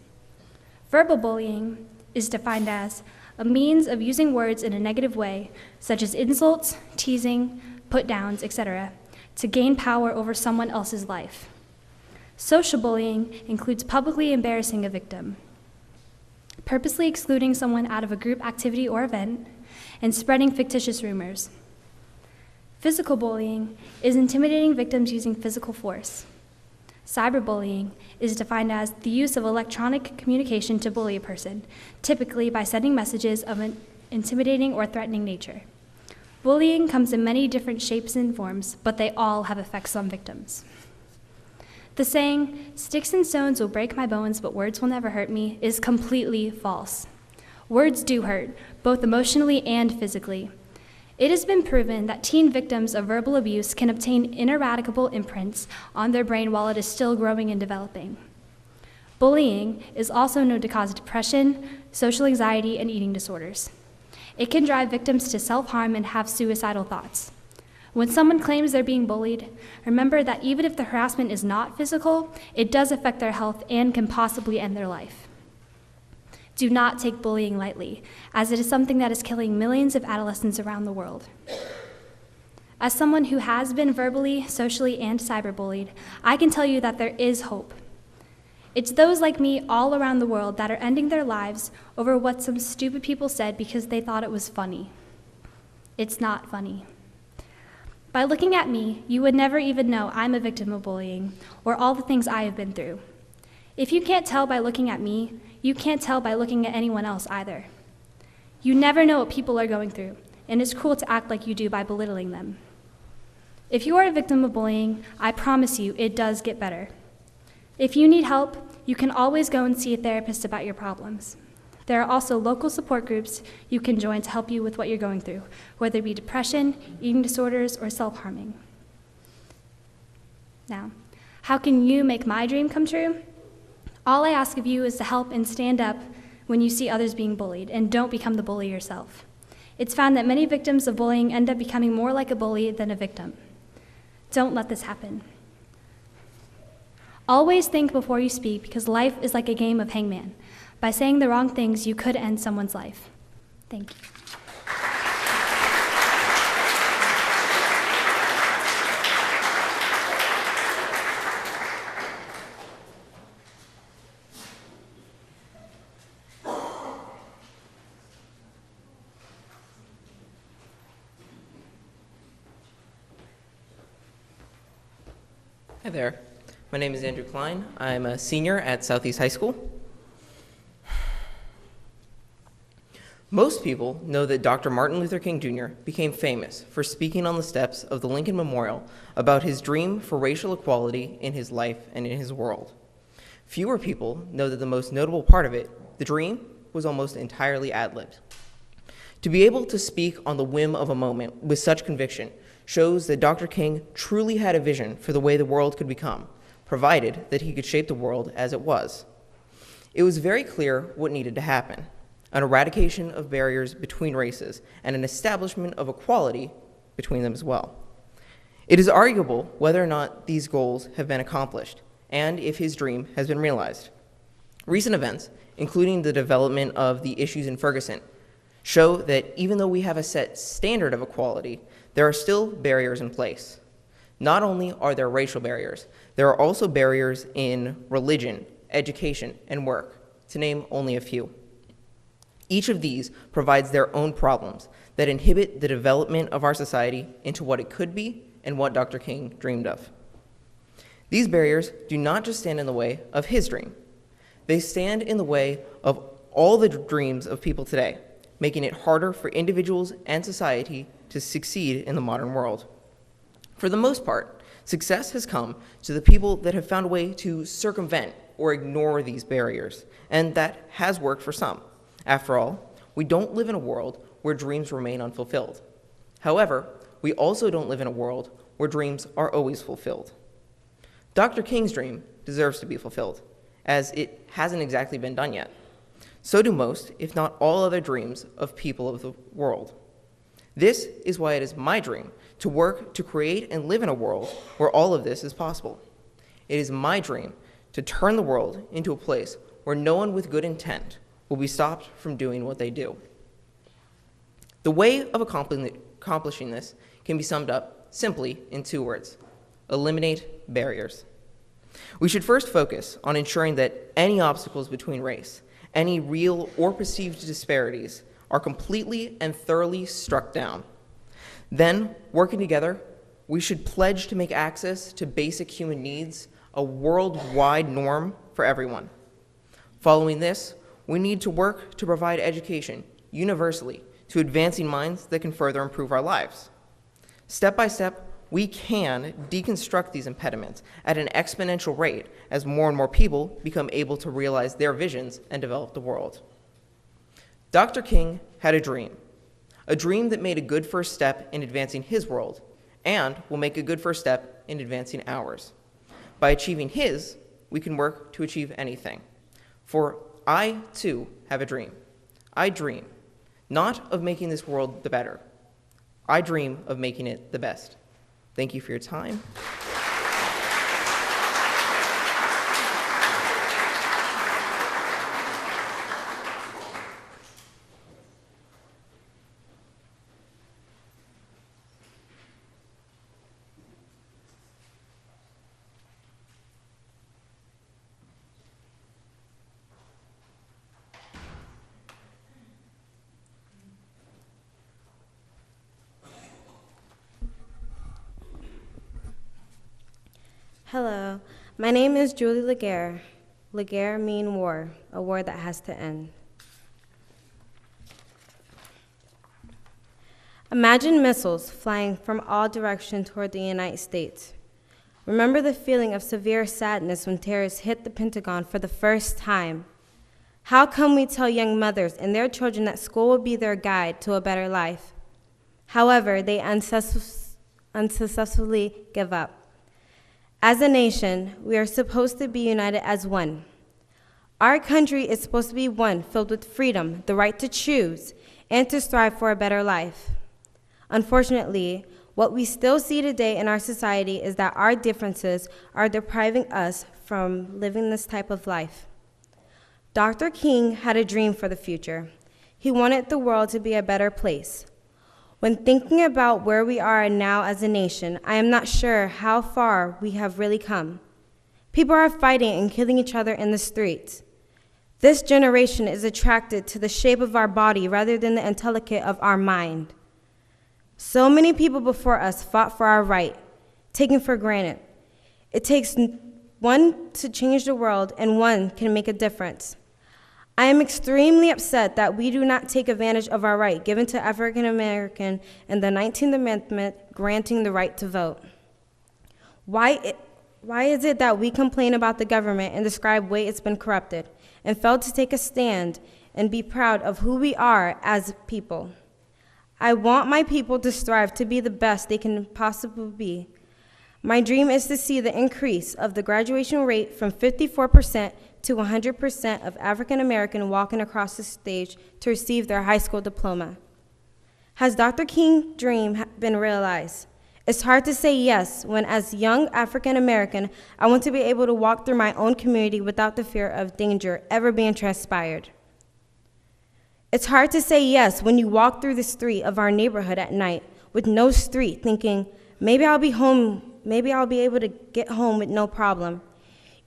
Verbal bullying is defined as a means of using words in a negative way, such as insults, teasing, put-downs, etc., to gain power over someone else's life. Social bullying includes publicly embarrassing a victim, purposely excluding someone out of a group activity or event, and spreading fictitious rumors. Physical bullying is intimidating victims using physical force. Cyberbullying is defined as the use of electronic communication to bully a person, typically by sending messages of an intimidating or threatening nature. Bullying comes in many different shapes and forms, but they all have effects on victims. The saying, "Sticks and stones will break my bones, but words will never hurt me," is completely false. Words do hurt, both emotionally and physically. It has been proven that teen victims of verbal abuse can obtain ineradicable imprints on their brain while it is still growing and developing. Bullying is also known to cause depression, social anxiety, and eating disorders. It can drive victims to self-harm and have suicidal thoughts. When someone claims they're being bullied, remember that even if the harassment is not physical, it does affect their health and can possibly end their life. Do not take bullying lightly, as it is something that is killing millions of adolescents around the world. As someone who has been verbally, socially, and cyberbullied, I can tell you that there is hope. It's those like me all around the world that are ending their lives over what some stupid people said because they thought it was funny. It's not funny. By looking at me, you would never even know I'm a victim of bullying or all the things I have been through. If you can't tell by looking at me, you can't tell by looking at anyone else either. You never know what people are going through, and it's cruel to act like you do by belittling them. If you are a victim of bullying, I promise you it does get better. If you need help, you can always go and see a therapist about your problems. There are also local support groups you can join to help you with what you're going through, whether it be depression, eating disorders, or self-harming. Now, how can you make my dream come true? All I ask of you is to help and stand up when you see others being bullied, and don't become the bully yourself. It's found that many victims of bullying end up becoming more like a bully than a victim. Don't let this happen. Always think before you speak, because life is like a game of hangman. By saying the wrong things, you could end someone's life. Thank you. Hi there. My name is Andrew Klein. I'm a senior at Southeast High School. Most people know that Dr. Martin Luther King Jr. became famous for speaking on the steps of the Lincoln Memorial about his dream for racial equality in his life and in his world. Fewer people know that the most notable part of it, the dream, was almost entirely ad-libbed. To be able to speak on the whim of a moment with such conviction shows that Dr. King truly had a vision for the way the world could become, provided that he could shape the world as it was. It was very clear what needed to happen: an eradication of barriers between races and an establishment of equality between them as well. It is arguable whether or not these goals have been accomplished and if his dream has been realized. Recent events, including the development of the issues in Ferguson, show that even though we have a set standard of equality, there are still barriers in place. Not only are there racial barriers, there are also barriers in religion, education, and work, to name only a few. Each of these provides their own problems that inhibit the development of our society into what it could be and what Dr. King dreamed of. These barriers do not just stand in the way of his dream. They stand in the way of all the dreams of people today, making it harder for individuals and society to succeed in the modern world. For the most part, success has come to the people that have found a way to circumvent or ignore these barriers, and that has worked for some. After all, we don't live in a world where dreams remain unfulfilled. However, we also don't live in a world where dreams are always fulfilled. Dr. King's dream deserves to be fulfilled, as it hasn't exactly been done yet. So do most, if not all other dreams of people of the world. This is why it is my dream to work to create and live in a world where all of this is possible. It is my dream to turn the world into a place where no one with good intent will be stopped from doing what they do. The way of accomplishing this can be summed up simply in 2 words: eliminate barriers. We should first focus on ensuring that any obstacles between race, any real or perceived disparities, are completely and thoroughly struck down. Then, working together, we should pledge to make access to basic human needs a worldwide norm for everyone. Following this, we need to work to provide education universally to advancing minds that can further improve our lives. Step by step, we can deconstruct these impediments at an exponential rate as more and more people become able to realize their visions and develop the world. Dr. King had a dream that made a good first step in advancing his world and will make a good first step in advancing ours. By achieving his, we can work to achieve anything. For I, too, have a dream. I dream not of making this world the better. I dream of making it the best. Thank you for your time. Hello, my name is Julie Laguerre. Laguerre mean war, a war that has to end. Imagine missiles flying from all directions toward the United States. Remember the feeling of severe sadness when terrorists hit the Pentagon for the first time. How come we tell young mothers and their children that school will be their guide to a better life? However, they unsuccessfully give up. As a nation, we are supposed to be united as one. Our country is supposed to be one filled with freedom, the right to choose, and to strive for a better life. Unfortunately, what we still see today in our society is that our differences are depriving us from living this type of life. Dr. King had a dream for the future. He wanted the world to be a better place. When thinking about where we are now as a nation, I am not sure how far we have really come. People are fighting and killing each other in the streets. This generation is attracted to the shape of our body rather than the intellect of our mind. So many people before us fought for our right, taken for granted. It takes one to change the world, and one can make a difference. I am extremely upset that we do not take advantage of our right given to African American in the 19th Amendment granting the right to vote. Why is it that we complain about the government and describe the way it's been corrupted and fail to take a stand and be proud of who we are as people? I want my people to strive to be the best they can possibly be. My dream is to see the increase of the graduation rate from 54% to 100% of African American walking across the stage to receive their high school diploma. Has Dr. King's dream been realized? It's hard to say yes when, as young African American, I want to be able to walk through my own community without the fear of danger ever being transpired. It's hard to say yes when you walk through the street of our neighborhood at night with no street, thinking, maybe I'll be home, maybe I'll be able to get home with no problem.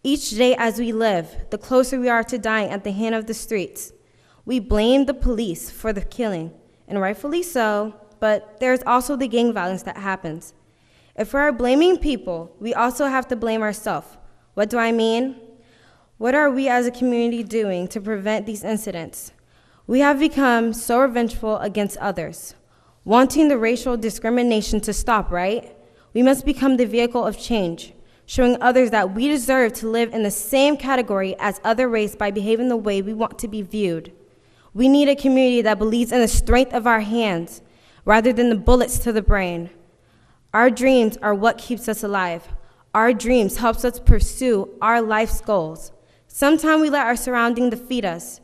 Each day as we live, the closer we are to dying at the hand of the streets. We blame the police for the killing, and rightfully so, but there's also the gang violence that happens. If we are blaming people, we also have to blame ourselves. What do I mean? What are we as a community doing to prevent these incidents? We have become so revengeful against others, wanting the racial discrimination to stop, right? We must become the vehicle of change, showing others that we deserve to live in the same category as other race by behaving the way we want to be viewed. We need a community that believes in the strength of our hands rather than the bullets to the brain. Our dreams are what keeps us alive. Our dreams helps us pursue our life's goals. Sometimes we let our surroundings defeat us.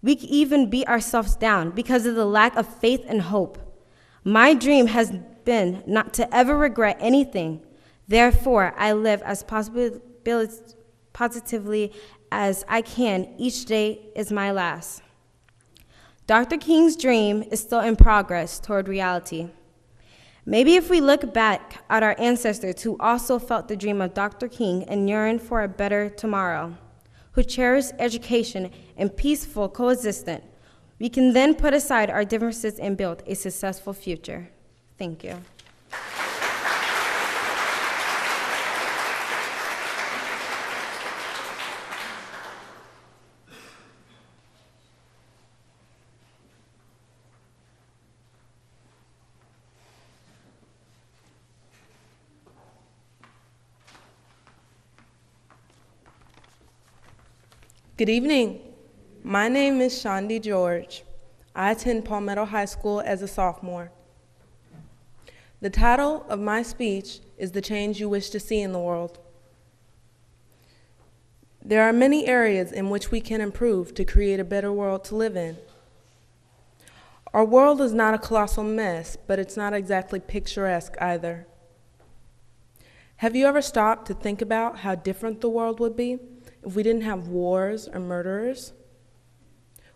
We even beat ourselves down because of the lack of faith and hope. My dream has been not to ever regret anything. Therefore, I live as positively as I can. Each day is my last. Dr. King's dream is still in progress toward reality. Maybe if we look back at our ancestors who also felt the dream of Dr. King and yearned for a better tomorrow, who cherished education and peaceful coexistence, we can then put aside our differences and build a successful future. Thank you. Good evening. My name is Shandi George. I attend Palmetto High School as a sophomore. The title of my speech is The Change You Wish to See in the World. There are many areas in which we can improve to create a better world to live in. Our world is not a colossal mess, but it's not exactly picturesque either. Have you ever stopped to think about how different the world would be if we didn't have wars or murderers?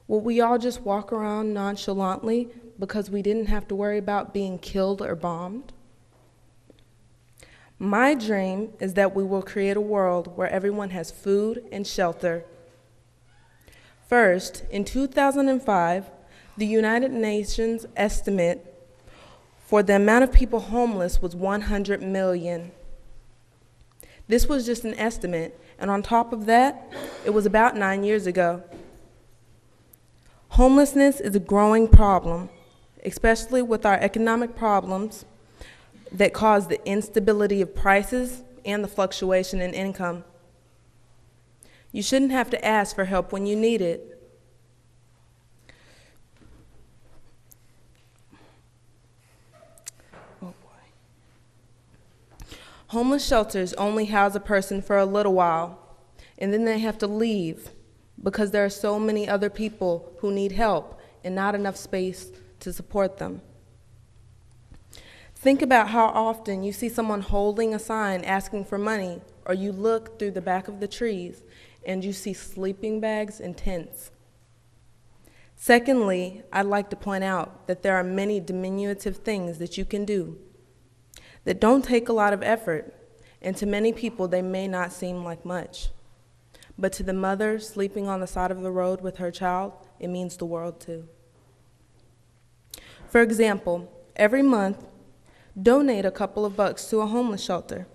Would we all just walk around nonchalantly because we didn't have to worry about being killed or bombed? My dream is that we will create a world where everyone has food and shelter. First, in 2005, the United Nations estimate for the amount of people homeless was 100 million. This was just an estimate, and on top of that, it was about 9 years ago. Homelessness is a growing problem, especially with our economic problems that cause the instability of prices and the fluctuation in income. You shouldn't have to ask for help when you need it. Homeless shelters only house a person for a little while, and then they have to leave because there are so many other people who need help and not enough space to support them. Think about how often you see someone holding a sign asking for money, or you look through the back of the trees and you see sleeping bags and tents. Secondly, I'd like to point out that there are many diminutive things that you can do that don't take a lot of effort, and to many people they may not seem like much. But to the mother sleeping on the side of the road with her child, it means the world too. For example, every month, donate a couple of bucks to a homeless shelter.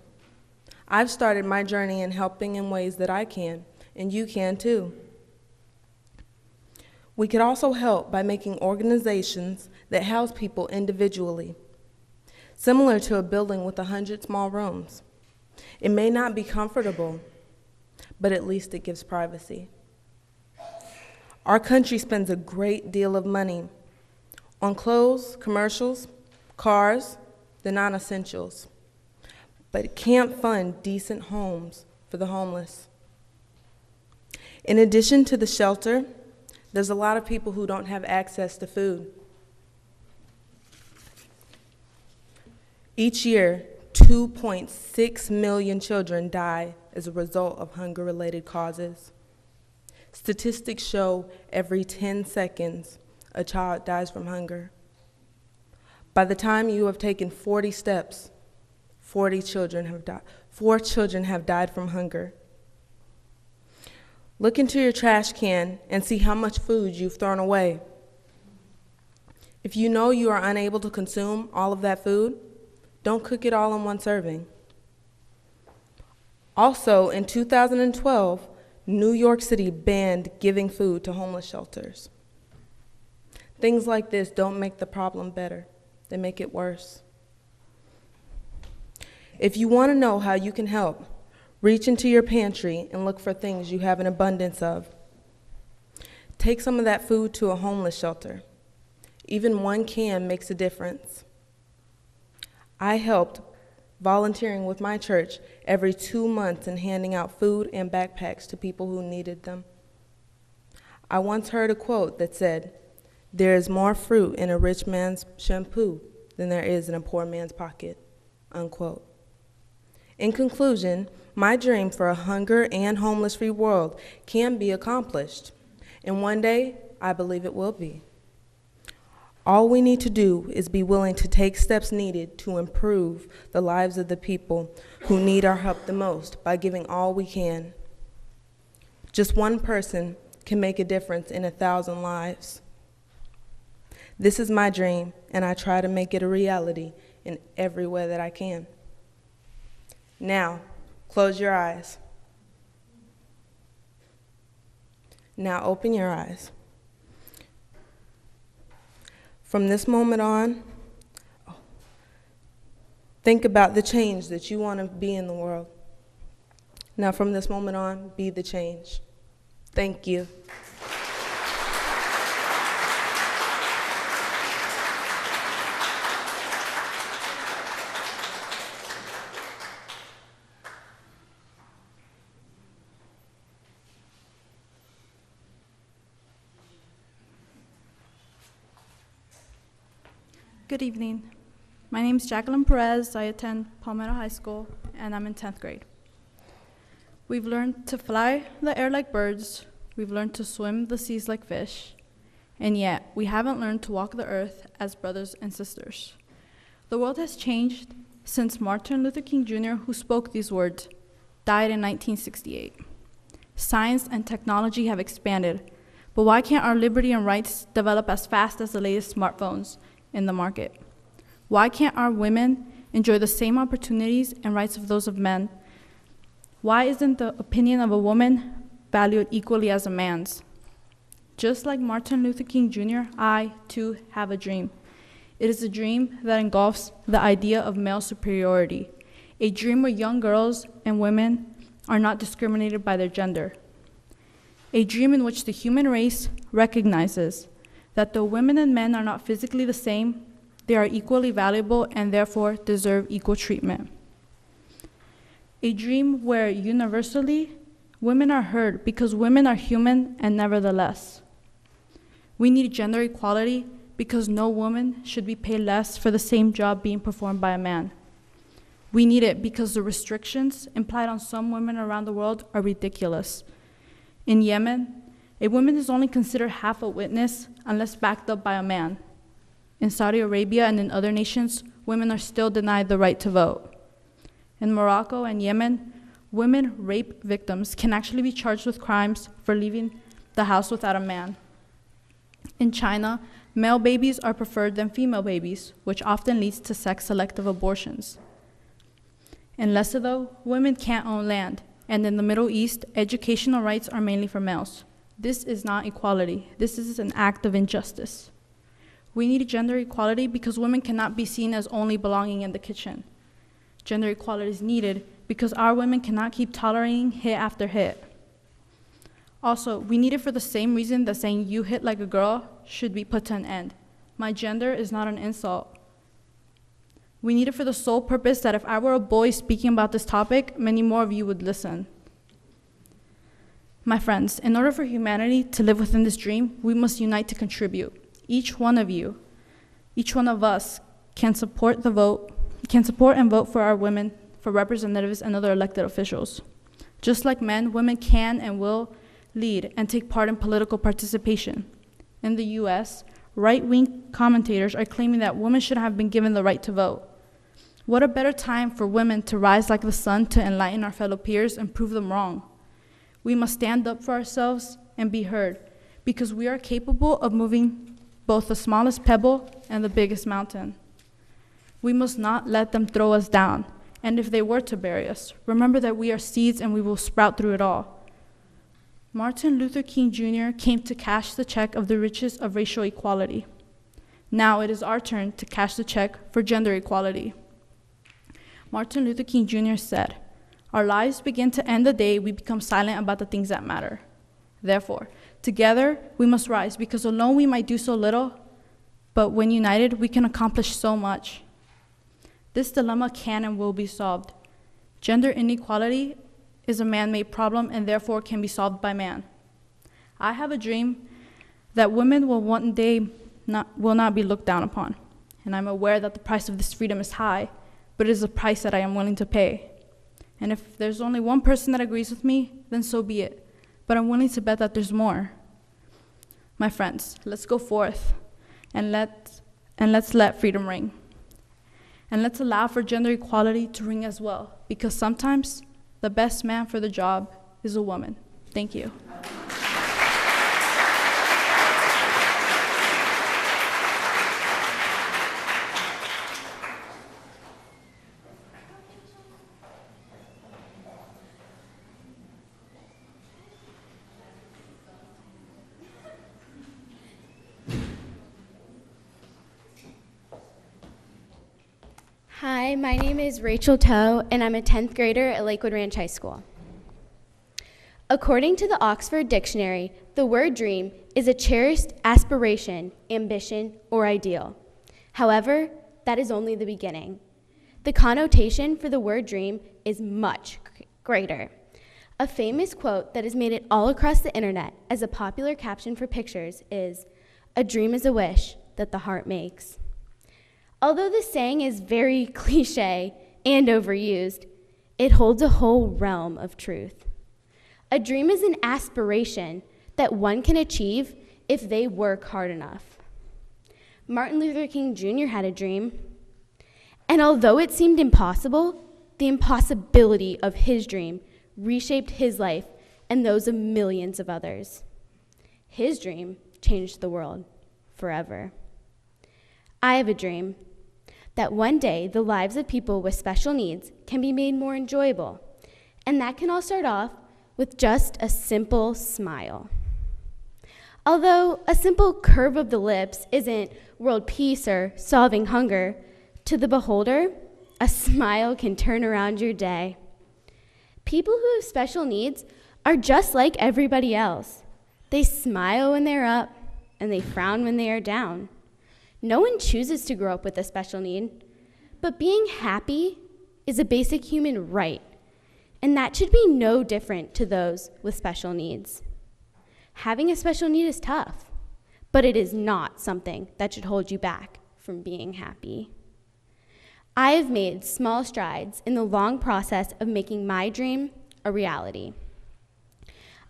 I've started my journey in helping in ways that I can, and you can too. We could also help by making organizations that house people individually, similar to a building with 100 small rooms. It may not be comfortable, but at least it gives privacy. Our country spends a great deal of money on clothes, commercials, cars, the non-essentials, but it can't fund decent homes for the homeless. In addition to the shelter, there's a lot of people who don't have access to food. Each year, 2.6 million children die as a result of hunger-related causes. Statistics show every 10 seconds a child dies from hunger. By the time you have taken 40 steps, 4 children have died from hunger. Look into your trash can and see how much food you've thrown away. If you know you are unable to consume all of that food, don't cook it all in one serving. Also, in 2012, New York City banned giving food to homeless shelters. Things like this don't make the problem better, they make it worse. If you want to know how you can help, reach into your pantry and look for things you have an abundance of. Take some of that food to a homeless shelter. Even one can makes a difference. I helped volunteering with my church every 2 months and handing out food and backpacks to people who needed them. I once heard a quote that said, "There is more fruit in a rich man's shampoo than there is in a poor man's pocket," unquote. In conclusion, my dream for a hunger and homeless-free world can be accomplished, and one day I believe it will be. All we need to do is be willing to take steps needed to improve the lives of the people who need our help the most by giving all we can. Just one person can make a difference in 1,000 lives. This is my dream, and I try to make it a reality in every way that I can. Now, close your eyes. Now open your eyes. From this moment on, think about the change that you want to be in the world. Now from this moment on, be the change. Thank you. Good evening. My name is Jacqueline Perez. I attend Palmetto High School, and I'm in 10th grade. We've learned to fly the air like birds. We've learned to swim the seas like fish. And yet, we haven't learned to walk the earth as brothers and sisters. The world has changed since Martin Luther King Jr., who spoke these words, died in 1968. Science and technology have expanded, but why can't our liberty and rights develop as fast as the latest smartphones in the market? Why can't our women enjoy the same opportunities and rights of those of men Why isn't the opinion of a woman valued equally as a man's? Just like Martin Luther King Jr., I, too, have a dream. It is a dream that engulfs the idea of male superiority, a dream where young girls and women are not discriminated by their gender, a dream in which the human race recognizes that though women and men are not physically the same, they are equally valuable and therefore deserve equal treatment. A dream where universally women are heard because women are human and nevertheless. We need gender equality because no woman should be paid less for the same job being performed by a man. We need it because the restrictions implied on some women around the world are ridiculous. In Yemen, a woman is only considered half a witness unless backed up by a man. In Saudi Arabia and in other nations, women are still denied the right to vote. In Morocco and Yemen, women rape victims can actually be charged with crimes for leaving the house without a man. In China, male babies are preferred than female babies, which often leads to sex-selective abortions. In Lesotho, women can't own land, and in the Middle East, educational rights are mainly for males. This is not equality. This is an act of injustice. We need gender equality because women cannot be seen as only belonging in the kitchen. Gender equality is needed because our women cannot keep tolerating hit after hit. Also, we need it for the same reason that saying you hit like a girl should be put to an end. My gender is not an insult. We need it for the sole purpose that if I were a boy speaking about this topic, many more of you would listen. My friends, in order for humanity to live within this dream, we must unite to contribute. Each one of you, each one of us can support and vote for our women, for representatives and other elected officials. Just like men, women can and will lead and take part in political participation. In the US, right-wing commentators are claiming that women should have been given the right to vote. What a better time for women to rise like the sun to enlighten our fellow peers and prove them wrong. We must stand up for ourselves and be heard, because we are capable of moving both the smallest pebble and the biggest mountain. We must not let them throw us down, and if they were to bury us, remember that we are seeds and we will sprout through it all. Martin Luther King Jr. came to cash the check of the riches of racial equality. Now it is our turn to cash the check for gender equality. Martin Luther King Jr. said, "Our lives begin to end the day we become silent about the things that matter. Therefore, together we must rise, because alone we might do so little, but when united we can accomplish so much." This dilemma can and will be solved. Gender inequality is a man-made problem and therefore can be solved by man. I have a dream that women will one day will not be looked down upon, and I'm aware that the price of this freedom is high, but it is a price that I am willing to pay. And if there's only one person that agrees with me, then so be it, but I'm willing to bet that there's more. My friends, let's go forth and let's let freedom ring. And let's allow for gender equality to ring as well, because sometimes the best man for the job is a woman. Thank you. Hi, my name is Rachel Toe, and I'm a 10th grader at Lakewood Ranch High School. According to the Oxford Dictionary, the word dream is a cherished aspiration, ambition, or ideal. However, that is only the beginning. The connotation for the word dream is much greater. A famous quote that has made it all across the internet as a popular caption for pictures is, "A dream is a wish that the heart makes." Although this saying is very cliche and overused, it holds a whole realm of truth. A dream is an aspiration that one can achieve if they work hard enough. Martin Luther King Jr. had a dream, and although it seemed impossible, the impossibility of his dream reshaped his life and those of millions of others. His dream changed the world forever. I have a dream that one day the lives of people with special needs can be made more enjoyable, And that can all start off with just a simple smile. Although a simple curve of the lips isn't world peace or solving hunger, to the beholder, a smile can turn around your day. People who have special needs are just like everybody else. They smile when they're up, and they frown when they are down. No one chooses to grow up with a special need, but being happy is a basic human right, and that should be no different to those with special needs. Having a special need is tough, but it is not something that should hold you back from being happy. I have made small strides in the long process of making my dream a reality.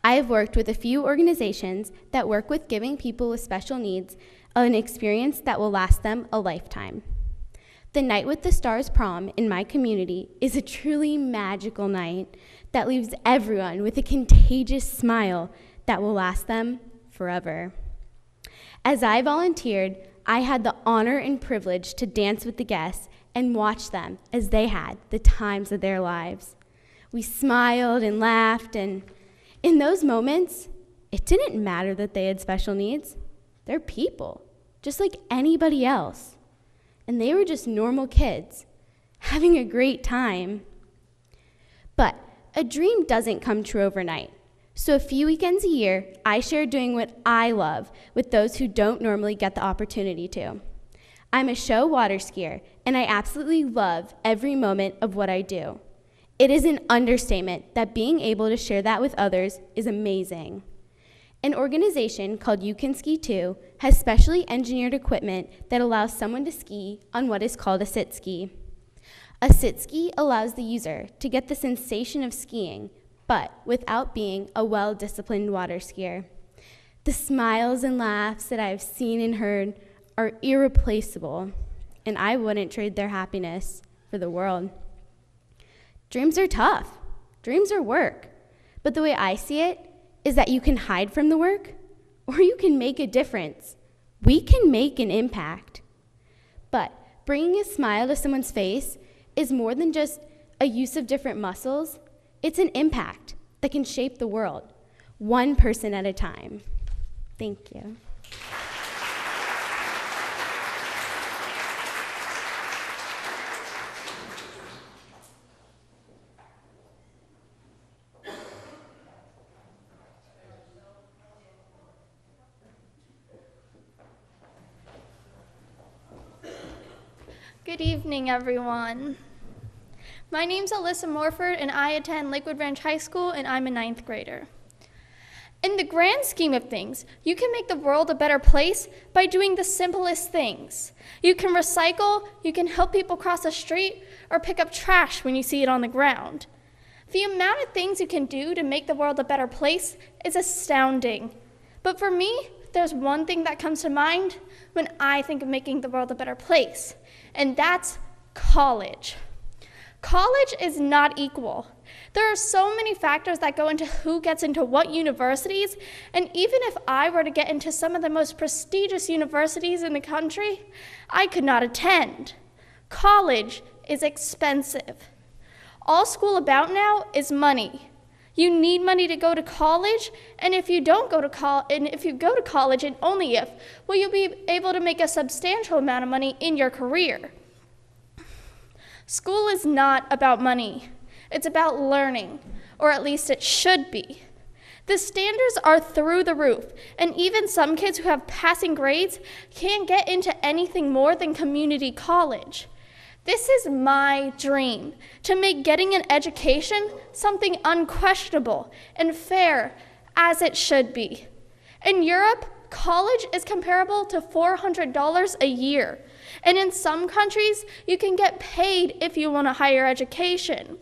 I have worked with a few organizations that work with giving people with special needs an experience that will last them a lifetime. The Night with the Stars prom in my community is a truly magical night that leaves everyone with a contagious smile that will last them forever. As I volunteered, I had the honor and privilege to dance with the guests and watch them as they had the times of their lives. We smiled and laughed, and in those moments, it didn't matter that they had special needs. They're people, just like anybody else. And they were just normal kids, having a great time. But a dream doesn't come true overnight. So a few weekends a year, I share doing what I love with those who don't normally get the opportunity to. I'm a show water skier, and I absolutely love every moment of what I do. It is an understatement that being able to share that with others is amazing. An organization called You Can Ski Too has specially engineered equipment that allows someone to ski on what is called a sit ski. A sit ski allows the user to get the sensation of skiing, but without being a well-disciplined water skier. The smiles and laughs that I've seen and heard are irreplaceable, and I wouldn't trade their happiness for the world. Dreams are tough. Dreams are work. But the way I see it is that you can hide from the work, or you can make a difference. We can make an impact. But bringing a smile to someone's face is more than just a use of different muscles. It's an impact that can shape the world, one person at a time. Thank you. Good evening, everyone. My name's Alyssa Morford, and I attend Lakewood Ranch High School, and I'm a 9th grader. In the grand scheme of things, you can make the world a better place by doing the simplest things. You can recycle, you can help people cross the street, or pick up trash when you see it on the ground. The amount of things you can do to make the world a better place is astounding. But for me, there's one thing that comes to mind when I think of making the world a better place, and that's college. College is not equal. There are so many factors that go into who gets into what universities, and even if I were to get into some of the most prestigious universities in the country, I could not attend. College is expensive. All school about now is money. You need money to go to college, and if you don't go to college, and only if, will you be able to make a substantial amount of money in your career. School is not about money. It's about learning, or at least it should be. The standards are through the roof, and even some kids who have passing grades can't get into anything more than community college. This is my dream, to make getting an education something unquestionable and fair, as it should be. In Europe, college is comparable to $400 a year, and in some countries, you can get paid if you want a higher education.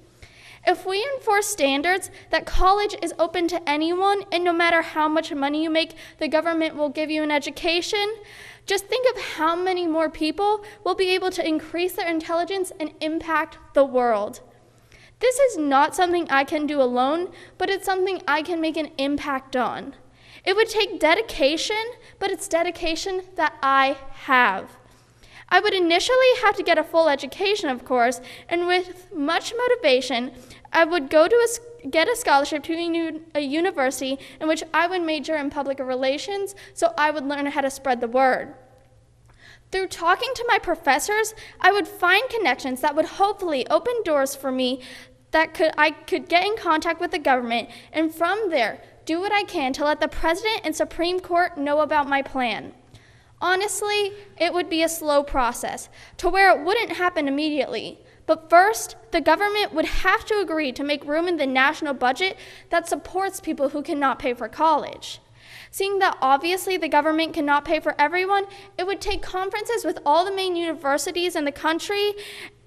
If we enforce standards that college is open to anyone, and no matter how much money you make, the government will give you an education, just think of how many more people will be able to increase their intelligence and impact the world. This is not something I can do alone, but it's something I can make an impact on. It would take dedication, but it's dedication that I have. I would initially have to get a full education, of course, and with much motivation, I would get a scholarship to a university in which I would major in public relations, so I would learn how to spread the word. Through talking to my professors, I would find connections that would hopefully open doors for me that I could get in contact with the government, and from there, do what I can to let the President and Supreme Court know about my plan. Honestly, it would be a slow process, to where it wouldn't happen immediately. But first, the government would have to agree to make room in the national budget that supports people who cannot pay for college. Seeing that obviously the government cannot pay for everyone, it would take conferences with all the main universities in the country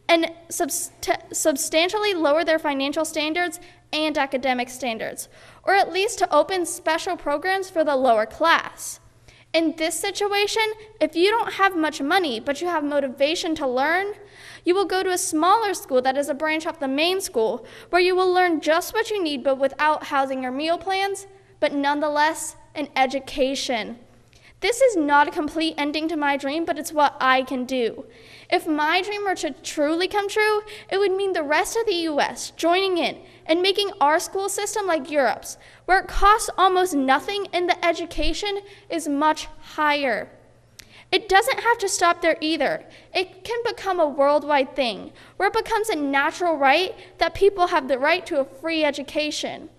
and substantially lower their financial standards and academic standards, or at least to open special programs for the lower class. In this situation, if you don't have much money, but you have motivation to learn, you will go to a smaller school that is a branch off the main school, where you will learn just what you need, but without housing or meal plans, but nonetheless, an education. This is not a complete ending to my dream, but it's what I can do. If my dream were to truly come true, it would mean the rest of the U.S. joining in and making our school system like Europe's, where it costs almost nothing and the education is much higher. It doesn't have to stop there either. It can become a worldwide thing, where it becomes a natural right that people have the right to a free education.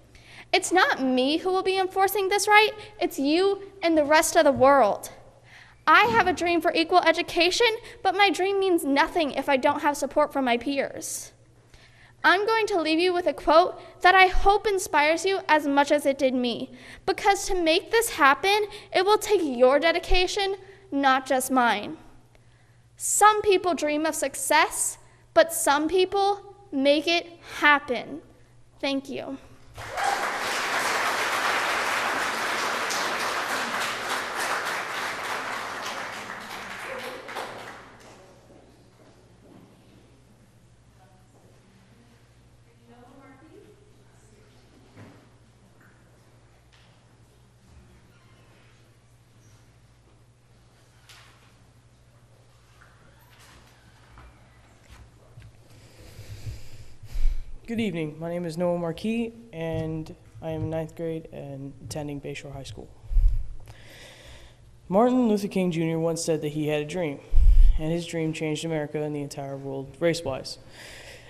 It's not me who will be enforcing this right, it's you and the rest of the world. I have a dream for equal education, but my dream means nothing if I don't have support from my peers. I'm going to leave you with a quote that I hope inspires you as much as it did me, because to make this happen, it will take your dedication, not just mine. Some people dream of success, but some people make it happen. Thank you. Good evening. My name is Noah Marquis, and I am in 9th grade and attending Bayshore High School. Martin Luther King Jr. once said that he had a dream, and his dream changed America and the entire world race-wise.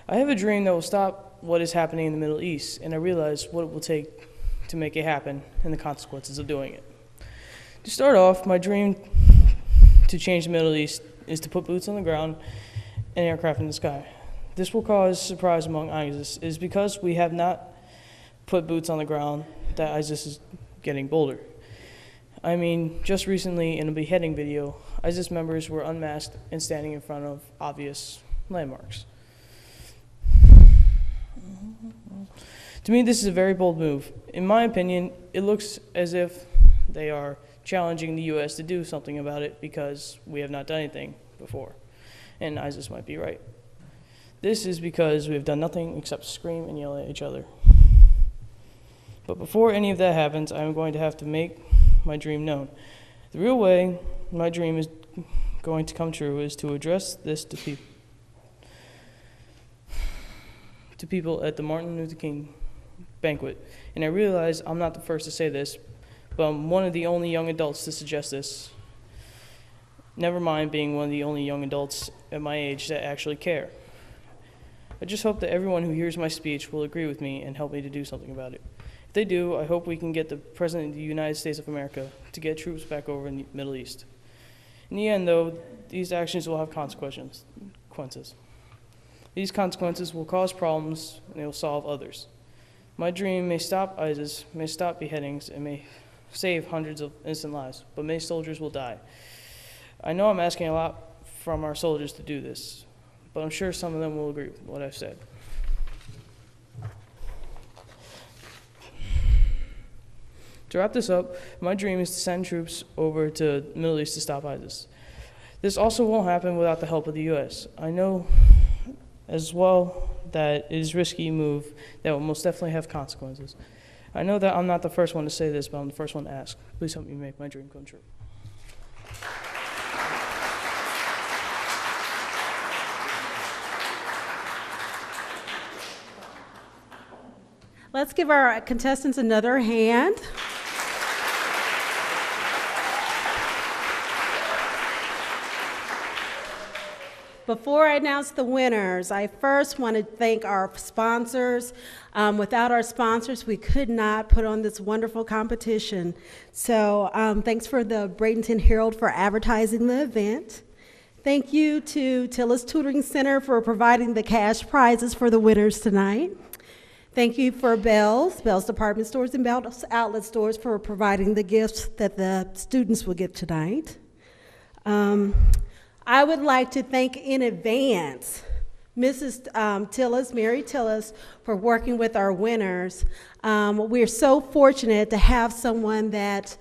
I have a dream that will stop what is happening in the Middle East, and I realize what it will take to make it happen and the consequences of doing it. To start off, my dream to change the Middle East is to put boots on the ground and aircraft in the sky. This will cause surprise among ISIS. It is because we have not put boots on the ground that ISIS is getting bolder. I mean, just recently in a beheading video, ISIS members were unmasked and standing in front of obvious landmarks. To me, this is a very bold move. In my opinion, it looks as if they are challenging the U.S. to do something about it because we have not done anything before, and ISIS might be right. This is because we have done nothing except scream and yell at each other. But before any of that happens, I'm going to have to make my dream known. The real way my dream is going to come true is to address this to people at the Martin Luther King banquet. And I realize I'm not the first to say this, but I'm one of the only young adults to suggest this. Never mind being one of the only young adults at my age that actually care. I just hope that everyone who hears my speech will agree with me and help me to do something about it. If they do, I hope we can get the President of the United States of America to get troops back over in the Middle East. In the end, though, these actions will have consequences. These consequences will cause problems, and they will solve others. My dream may stop ISIS, may stop beheadings, and may save hundreds of innocent lives, but many soldiers will die. I know I'm asking a lot from our soldiers to do this, but I'm sure some of them will agree with what I've said. To wrap this up, my dream is to send troops over to the Middle East to stop ISIS. This also won't happen without the help of the U.S. I know as well that it is a risky move that will most definitely have consequences. I know that I'm not the first one to say this, but I'm the first one to ask. Please help me make my dream come true. Let's give our contestants another hand. Before I announce the winners, I first want to thank our sponsors. Without our sponsors, we could not put on this wonderful competition. So thanks for the Bradenton Herald for advertising the event. Thank you to Tillis Tutoring Center for providing the cash prizes for the winners tonight. Thank you for Bell's Department Stores and Bell's Outlet Stores for providing the gifts that the students will get tonight. I would like to thank in advance Mrs. Tillis, Mary Tillis, for working with our winners. We're so fortunate to have someone that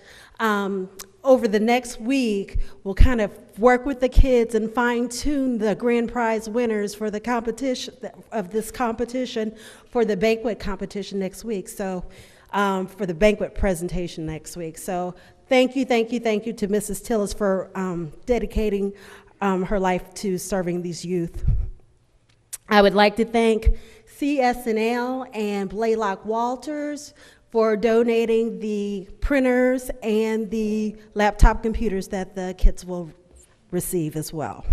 over the next week will kind of work with the kids and fine-tune the grand prize winners for the competition of this competition for the banquet competition next week. So for the banquet presentation next week. So thank you to Mrs. Tillis for dedicating her life to serving these youth. I would like to thank CSNL and Blaylock Walters for donating the printers and the laptop computers that the kids will receive as well.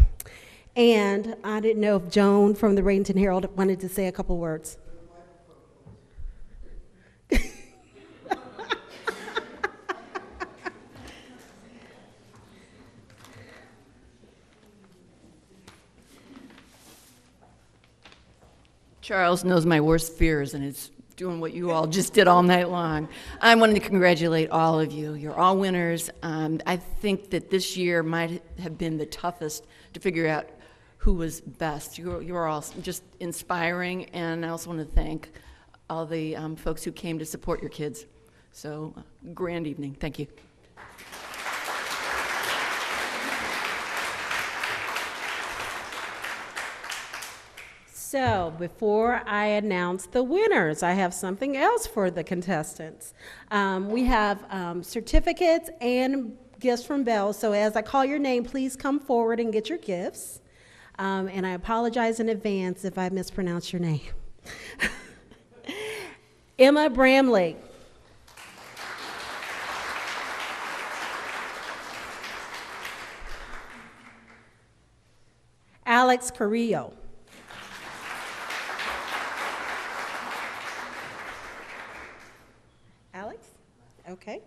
And I didn't know if Joan from the Bradenton Herald wanted to say a couple words. Charles knows my worst fears, and it's doing what you all just did all night long. I wanted to congratulate all of you. You're all winners. I think that this year might have been the toughest to figure out who was best. You were all just inspiring, and I also want to thank all the folks who came to support your kids. So, grand evening. Thank you. So before I announce the winners, I have something else for the contestants. We have certificates and gifts from Bell. So as I call your name, please come forward and get your gifts. And I apologize in advance if I mispronounce your name. Emma Bramley. Alex Carrillo. Alex? Okay.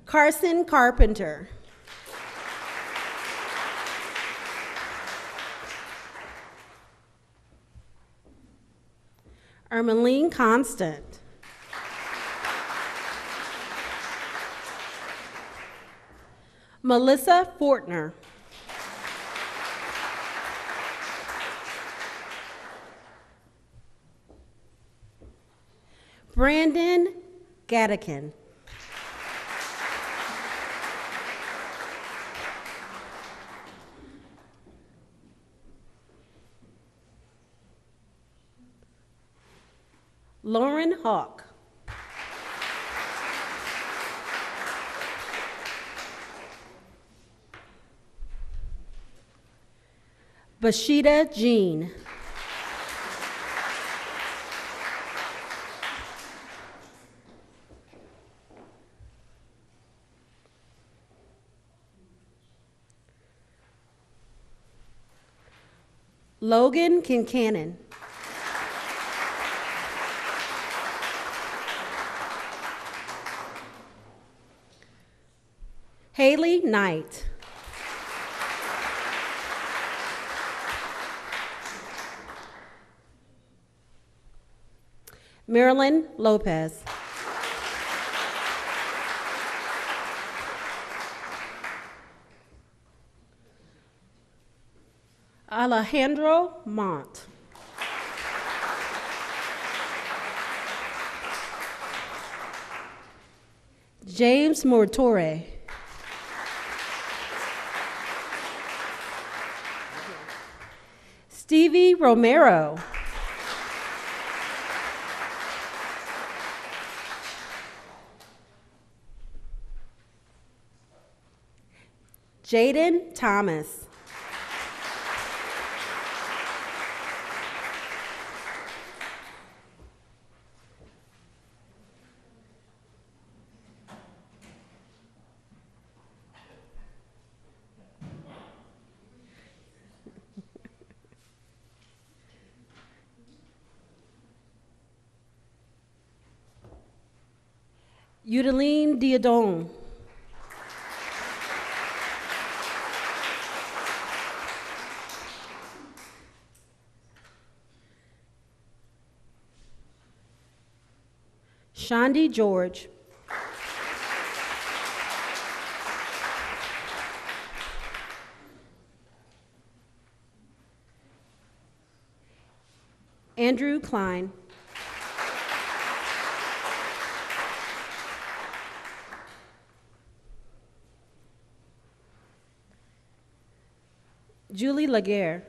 Carson Carpenter. Erika Constant. Melissa Fortner. Brandongadakin. Lauren Hauck. Bashida Jean. Logan Kincannon. Haley Knight. Marilyn Lopez. Alejandro Mont. James Muratore. Stevie Romero. Jaden Thomas. Udeline Diodone. Shondi George. Andrew Klein. Julie Laguerre.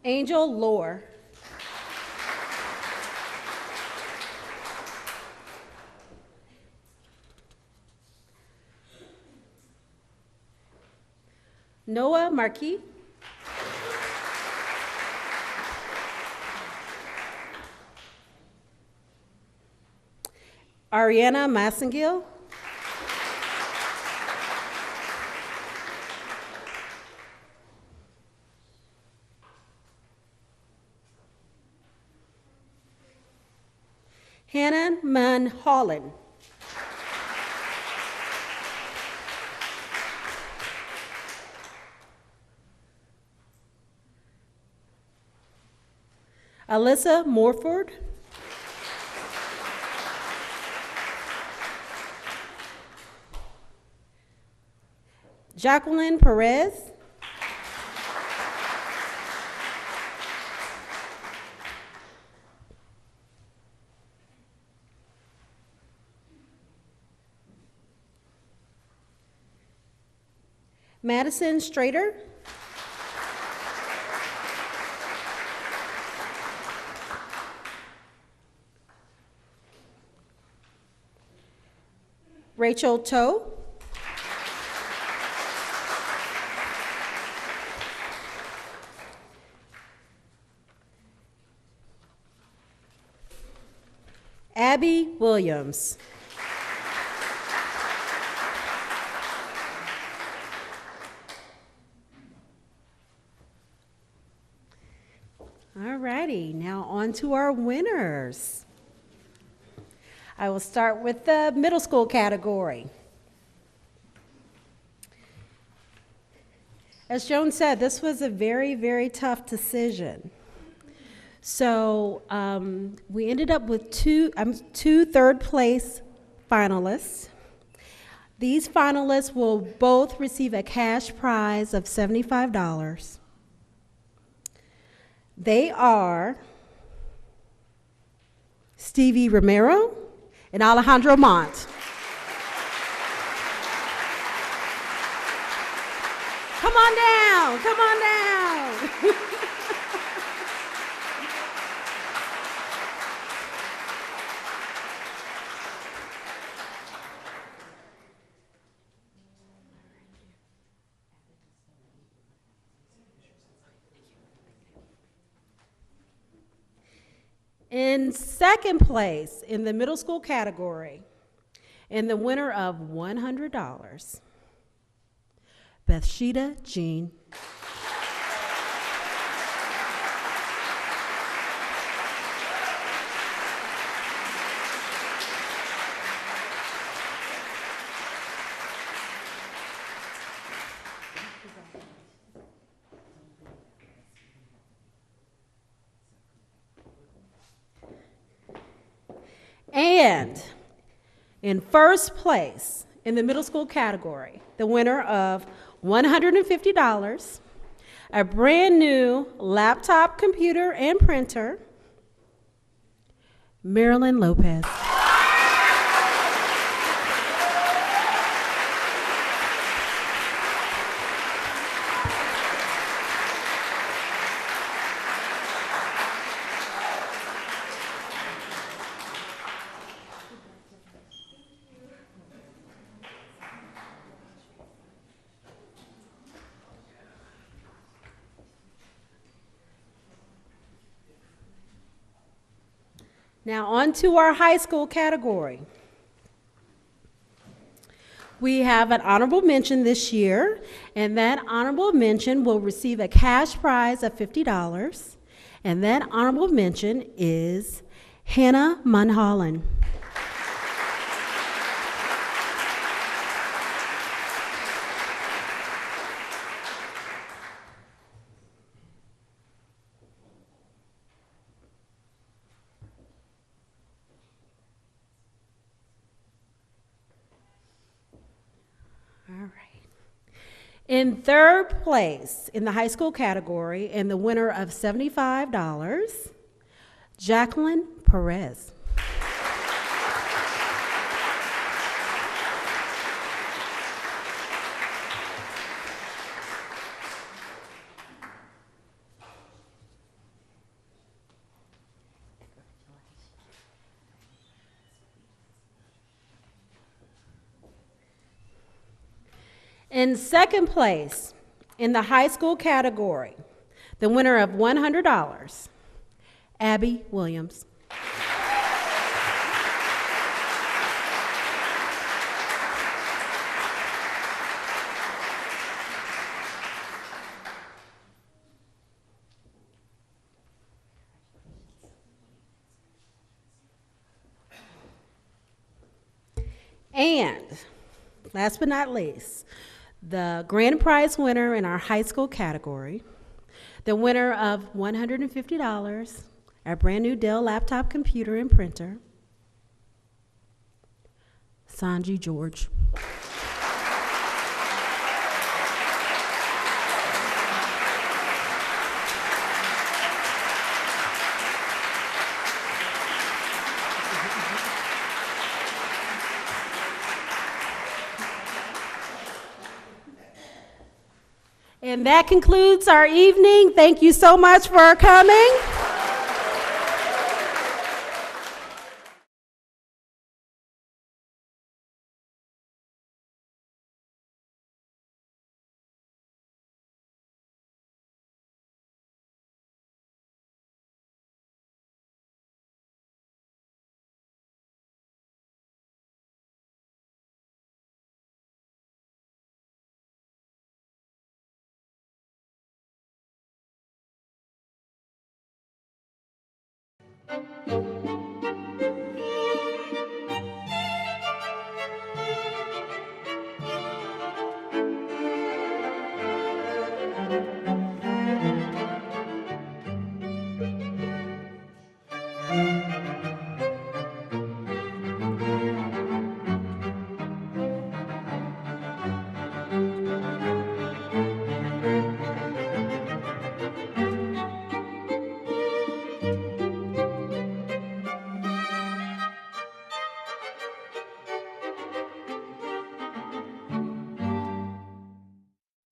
Angel Lohr. Noah Marquis. Ariana Massengill. Hannah Mann Holland. Alyssa Morford. Jacqueline Perez. Madison Strader. Rachel Toe. Abby Williams. All righty, now on to our winners. I will start with the middle school category. As Joan said, this was a very, very tough decision. So we ended up with two third place finalists. These finalists will both receive a cash prize of $75. They are Stevie Romero and Alejandro Mont. Come on down, come on down. In second place in the middle school category, and the winner of $100, Bethshida Jean. And in first place in the middle school category, the winner of $150, a brand new laptop computer and printer, Marilyn Lopez. Now on to our high school category. We have an honorable mention this year, and that honorable mention will receive a cash prize of $50, and that honorable mention is Hannah Munholland. In third place in the high school category and the winner of $75, Jacqueline Perez. In second place in the high school category, the winner of $100, Abby Williams. And last but not least, the grand prize winner in our high school category, the winner of $150, our brand new Dell laptop computer and printer, Sanji George. And that concludes our evening. Thank you so much for coming.